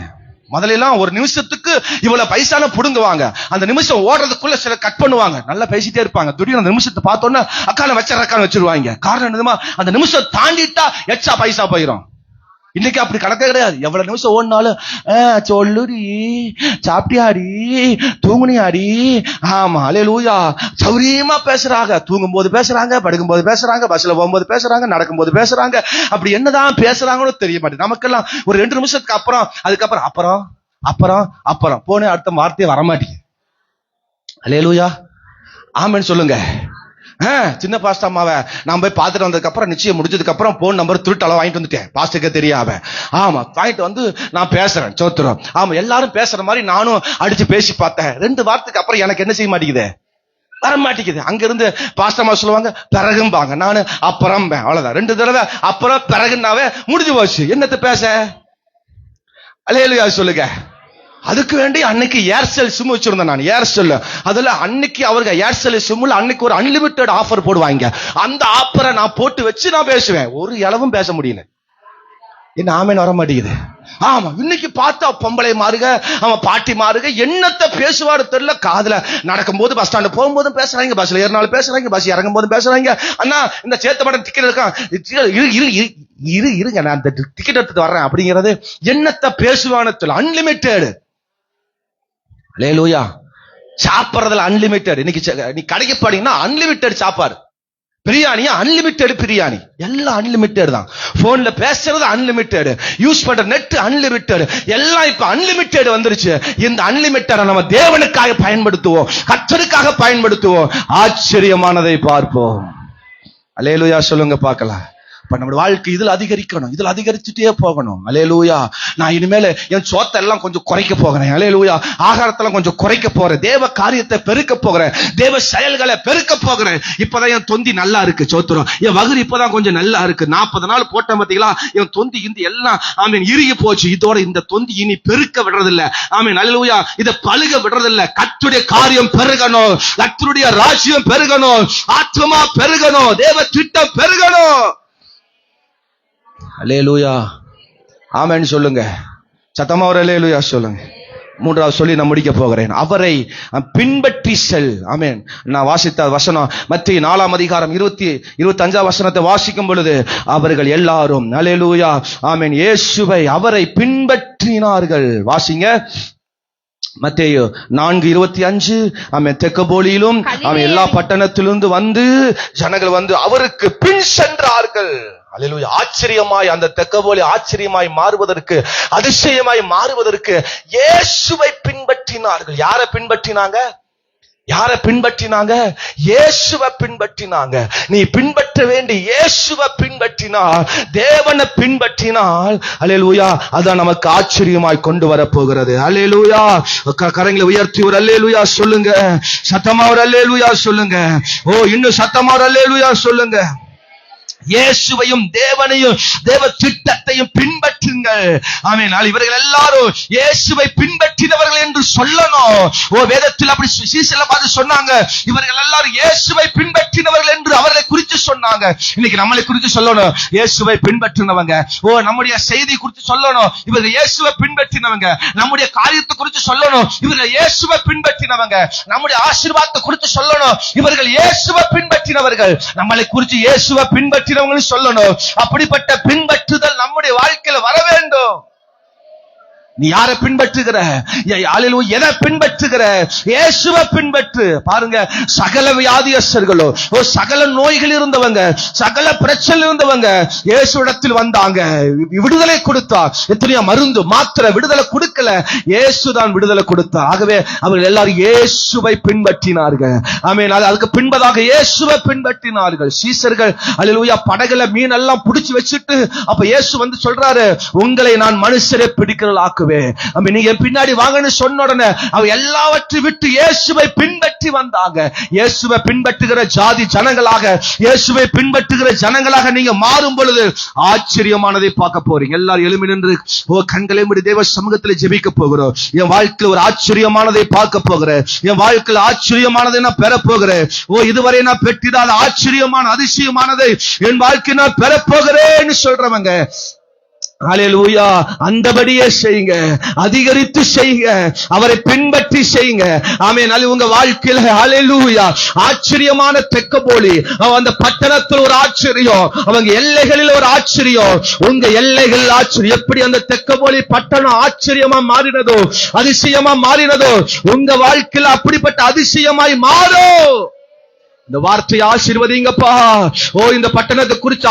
முதல்ல எல்லாம் ஒரு நிமிஷத்துக்கு இவ்வளவு பைசான புடுங்குவாங்க, அந்த நிமிஷம் ஓடுறதுக்குள்ள சில கட் பண்ணுவாங்க, நல்லா பேசிட்டே இருப்பாங்க. திடீர்னு அந்த நிமிஷத்தை பார்த்தோன்னா அக்கால வச்சிருவாங்க. காரணம் என்னதுமா? அந்த நிமிஷம் தாண்டிட்டா எச்சா பைசா போயிடும். இன்னைக்கு அப்படி கணக்கே கிடையாது. எவ்வளவு நிமிஷம் ஓடினாலும் சொல்லுடி, சாப்பிட்டியாடி, தூங்குனியாடி. ஆமா, அல்லேலூயா. சௌரியமா பேசுறாங்க, தூங்கும் போது பேசுறாங்க, படுக்கும் போது பேசுறாங்க, பஸ்ல போகும்போது பேசுறாங்க, நடக்கும் போது பேசுறாங்க. அப்படி என்னதான் பேசுறாங்கன்னு தெரிய மாட்டேங்குது நமக்கெல்லாம். ஒரு 2 நிமிஷத்துக்கு அப்புறம் அதுக்கப்புறம் அப்புறம் போன அடுத்த வார்த்தையே வரமாட்டேங்குது. அல்லேலூயா. ஆமென் சொல்லுங்க. சின்ன பாஸ்டர் அம்மாவை நான் போய் பார்த்துட்டு வந்ததுக்கு அப்புறம், நிச்சயம் முடிஞ்சதுக்கு அப்புறம் போன் நம்பர் திருட்டளவு வாங்கிட்டு வந்துட்டேன், பாஸ்டருக்கு தெரியாம. ஆமா, வாங்கிட்டு வந்து நான் பேசுறேன், சோத்துறோம். ஆமா, எல்லாரும் பேசுற மாதிரி நானும் அடிச்சு பேசி பார்த்தேன். 2 வாரத்துக்கு அப்புறம் எனக்கு என்ன செய்ய மாட்டேங்குது, வர மாட்டேங்குது. அங்க இருந்து பாஸ்டமா சொல்லுவாங்க பிறகும்பாங்க, நானு அப்புறம், அவ்வளவுதான். 2 தடவை அப்புறம் பிறகுனாவே முடிஞ்சு போச்சு. என்னத்த பேச? அல்லேலூயா சொல்லுங்க. அதுக்கு வேண்டி அன்னைக்கு ஏர்செல் சிம் வச்சிருந்தேன் நான், ஏர்செல். அதுல அன்னைக்கு அவருக்கு ஏர்செல் சிம்ல அன்னைக்கு ஒரு அன்லிமிட்டெட் ஆஃபர் போடுவாங்க. அந்த ஆஃபரை நான் போட்டு வச்சு நான் பேசுவேன். ஒரு அளவும் பேச முடியல. என்ன ஆமேன் வர மாட்டேங்குது. ஆமா, இன்னைக்கு பார்த்தா பொம்பளை மாறுக, அவன் பாட்டி மாறுக, என்னத்த பேசுவாரு தெரியல. காதுல நடக்கும் போது, பஸ் ஸ்டாண்டு போகும்போதும் பேசுறாங்க, பஸ்ல ஏறினாலும் பேசுறாங்க, பஸ் இறங்கும் போதும் பேசுறாங்க. அண்ணா இந்த சேத்தப்படம் டிக்கெட் இருக்கான், இருங்க நான் அந்த டிக்கெட் எடுத்துட்டு வர்றேன் அப்படிங்கிறது. என்னத்த பேசுவான்னு தெரியல. அன்லிமிட்டெட். அல்லேலூயா. சாப்பிடுறதுல அன்லிமிட்டெட். இன்னைக்கு நீ கடைக்கு போனீங்கன்னா அன்லிமிட்டெட் சாப்பாடு. பிரியாணியா அன்லிமிட்டெட் பிரியாணி, எல்லாம் அன்லிமிட்டெட் தான். போன்ல பேசுறது அன்லிமிட்டெட், யூஸ் பண்ற நெட் அன்லிமிட்டெட், எல்லாம் இப்ப அன்லிமிட்டெட் வந்துருச்சு. இந்த அன்லிமிட்டெட் நம்ம தேவனுக்காக பயன்படுத்துவோம், கர்த்தருக்காக பயன்படுத்துவோம். ஆச்சரியமானதை பார்ப்போம். அல்லேலூயா சொல்லுங்க பார்க்கலாம். இப்ப நம்ம வாழ்க்கை இதுல அதிகரிக்கணும், இதுல அதிகரிச்சுட்டே போகணும். அல்லேலூயா. நான் இனிமேல என் சோத்தை எல்லாம் கொஞ்சம் குறைக்க போகிறேன். அல்லேலூயா. ஆகாரத்தெல்லாம் கொஞ்சம் குறைக்க போறேன். தேவ காரியத்தை பெருக்க போகிறேன், தேவ செயல்களை பெருக்க போகிறேன். இப்பதான் என் தொந்தி நல்லா இருக்கு, சோத்துறோம். என் வகுறு இப்பதான் கொஞ்சம் நல்லா இருக்கு. 40 நாள் போட்ட பாத்தீங்களா, என் தொந்தி இந்த எல்லாம் ஆமீன் இறுகி போச்சு. இதோட இந்த தொந்தி இனி பெருக்க விடுறதில்ல. ஆமீன் அல்லேலூயா. இதை பழுக விடுறதில்ல. கர்த்தருடைய காரியம் பெருகணும், கர்த்தருடைய ராஜ்யம் பெருகணும், ஆத்மா பெருகணும், தேவ திட்டம் பெருகணும். அல்லேலூயா. ஆமென் சொல்லுங்க. சத்தமா ஒரு அல்லேலூயா சொல்லுங்க. 3வது சொல்லி நான் முடிக்க போகிறேன். அவரை பின்பற்றி செல். ஆமென். நான் வாசித்த வசனம் மத்தேயு 4ஆம் அதிகாரம் 25ஆம் வசனத்தை வாசிக்கும் பொழுது அவர்கள் எல்லாரும் அல்லேலூயா ஆமென் இயேசுவை அவரை பின்பற்றினார்கள். வாசிங்க. மத்தேயு 4:25. ஆமென். தெக்கப்போலியிலும் ஆமென் எல்லா பட்டணத்திலிருந்து வந்து ஜனங்கள் வந்து அவருக்கு பின் சென்றார்கள். அல்லேலூயா. ஆச்சரியமாய் அந்த தெக்கப்போலி ஆச்சரியமாய் மாறுவதற்கு, அதிசயமாய் மாறுவதற்கு இயேசுவை பின்பற்றினார்கள். யாரை பின்பற்றினாங்க? யாரை பின்பற்றினாங்க? இயேசுவை பின்பற்றினாங்க. நீ பின்பற்ற வேண்டிய இயேசுவை பின்பற்றினால், தேவனை பின்பற்றினால் அல்லேலூயா அதான் நமக்கு ஆச்சரியமாய் கொண்டு வர போகிறது. அல்லேலூயா. கரங்களை உயர்த்தி ஒரு அல்லேலூயா சொல்லுங்க. சத்தமா ஒரு அல்லேலூயா சொல்லுங்க. ஓ இன்னும் சத்தமா ஒரு அல்லேலூயா சொல்லுங்க. இயேசுவையும் தேவனையும் தேவ திட்டத்தையும் பின்பற்றுங்கள். ஆமென். இவர்கள் எல்லாரும் இயேசுவை பின்பற்றினவர்கள் என்று சொல்லணும். ஓ வேதத்தில் அப்படி சீசர்ல பார்த்து சொன்னாங்க, இவர்கள் எல்லாரும் இயேசுவை பின்பற்றினவர்கள் என்று அவர்களை குறித்து சொன்னாங்க. இன்னைக்கு நம்மளை குறித்து சொல்லணும், இயேசுவை பின்பற்றினவங்க. ஓ நம்முடைய செய்தி குறித்து சொல்லணும், இவர்கள் இயேசுவை பின்பற்றினவங்க. நம்முடைய காரியத்தை குறித்து சொல்லணும், இவர்கள் இயேசுவை பின்பற்றினவங்க. நம்முடைய ஆசீர்வாதத்தை குறித்து சொல்லணும், இவர்கள் இயேசுவை பின்பற்றினவர்கள். நம்மளை குறித்து இயேசுவை பின்பற்றி சொல்லணும். அப்படிப்பட்ட பின்பற்றுதல் நம்முடைய வாழ்க்கையில வர வேண்டும். நீ யாரை பின்பற்றுகிற? எதை பின்பற்றுகிற? இயேசுவை பின்பற்று. பாருங்க, சகல வியாதியஸ்தர்களோ, சகல நோய்கள் இருந்தவங்க, சகல பிரச்சனை இருந்தவங்க இயேசுவிடத்தில் வந்தாங்க, விடுதலை கொடுத்தார். எத்தனையோ மருந்து மாத்திரை விடுதலை கொடுக்கல, இயேசுதான் விடுதலை கொடுத்தார். ஆகவே அவர்கள் எல்லாரும் இயேசுவை பின்பற்றினார்கள். ஆமென். அதுக்கு பின்பதாக இயேசுவை பின்பற்றினார்கள். சீசர்கள் அல்லேலூயா படகுல மீன் எல்லாம் பிடிச்சு வச்சுட்டு அப்ப இயேசு வந்து சொல்றாரு, உங்களை நான் மனுஷரை பிடிக்கிறவர்களாக்கு. நீங்க பின்னாடி வாங்கன்னு சொன்ன உடனே அவ எல்லாவற்றையும் விட்டு இயேசுவை பின்பற்றி வந்தாங்க. இயேசுவை பின்பற்றுகிற ஜாதி ஜனங்களாக, இயேசுவை பின்பற்றுகிற ஜனங்களாக நீங்க மாறும் பொழுது ஆச்சரியமானதை பார்க்க போறீங்க. எல்லாரும் எழும்பி நின்று கண்களை மூடி தேவ சமூகத்தில் ஜெபிக்க போகிறோம். என் வாழ்க்கையில் ஒரு ஆச்சரியமானதை பார்க்க போகிறேன். என் வாழ்க்கையில் ஆச்சரியமானதை நான் பெற போகிறேன். இதுவரை நான் பெற்றிடாத ஆச்சரியமான அதிசயமானதை என் வாழ்க்கையில் நான் பெற போகிறேன்னு சொல்றவங்க ஹல்லேலூயா அந்தபடியே செய்யுங்க, அதிகரித்து செய்யுங்க, அவரை பின்பற்றி செய்யுங்க. ஆமென். உங்க வாழ்க்கையில ஹல்லேலூயா ஆச்சரியமான தெக்கப்போலி, அந்த பட்டணத்தில் ஒரு ஆச்சரியம், அவங்க எல்லைகளில் ஒரு ஆச்சரியம், உங்க எல்லைகள் ஆச்சரியம். எப்படி அந்த தெக்கப்போலி பட்டணம் ஆச்சரியமா மாறினதோ, அதிசயமா மாறினதோ, உங்க வாழ்க்கையில அப்படிப்பட்ட அதிசயமாய் மாறும். இந்த வார்த்தையை ஆசீர்வதிங்கப்பா. இந்த பட்டணத்தை குறித்து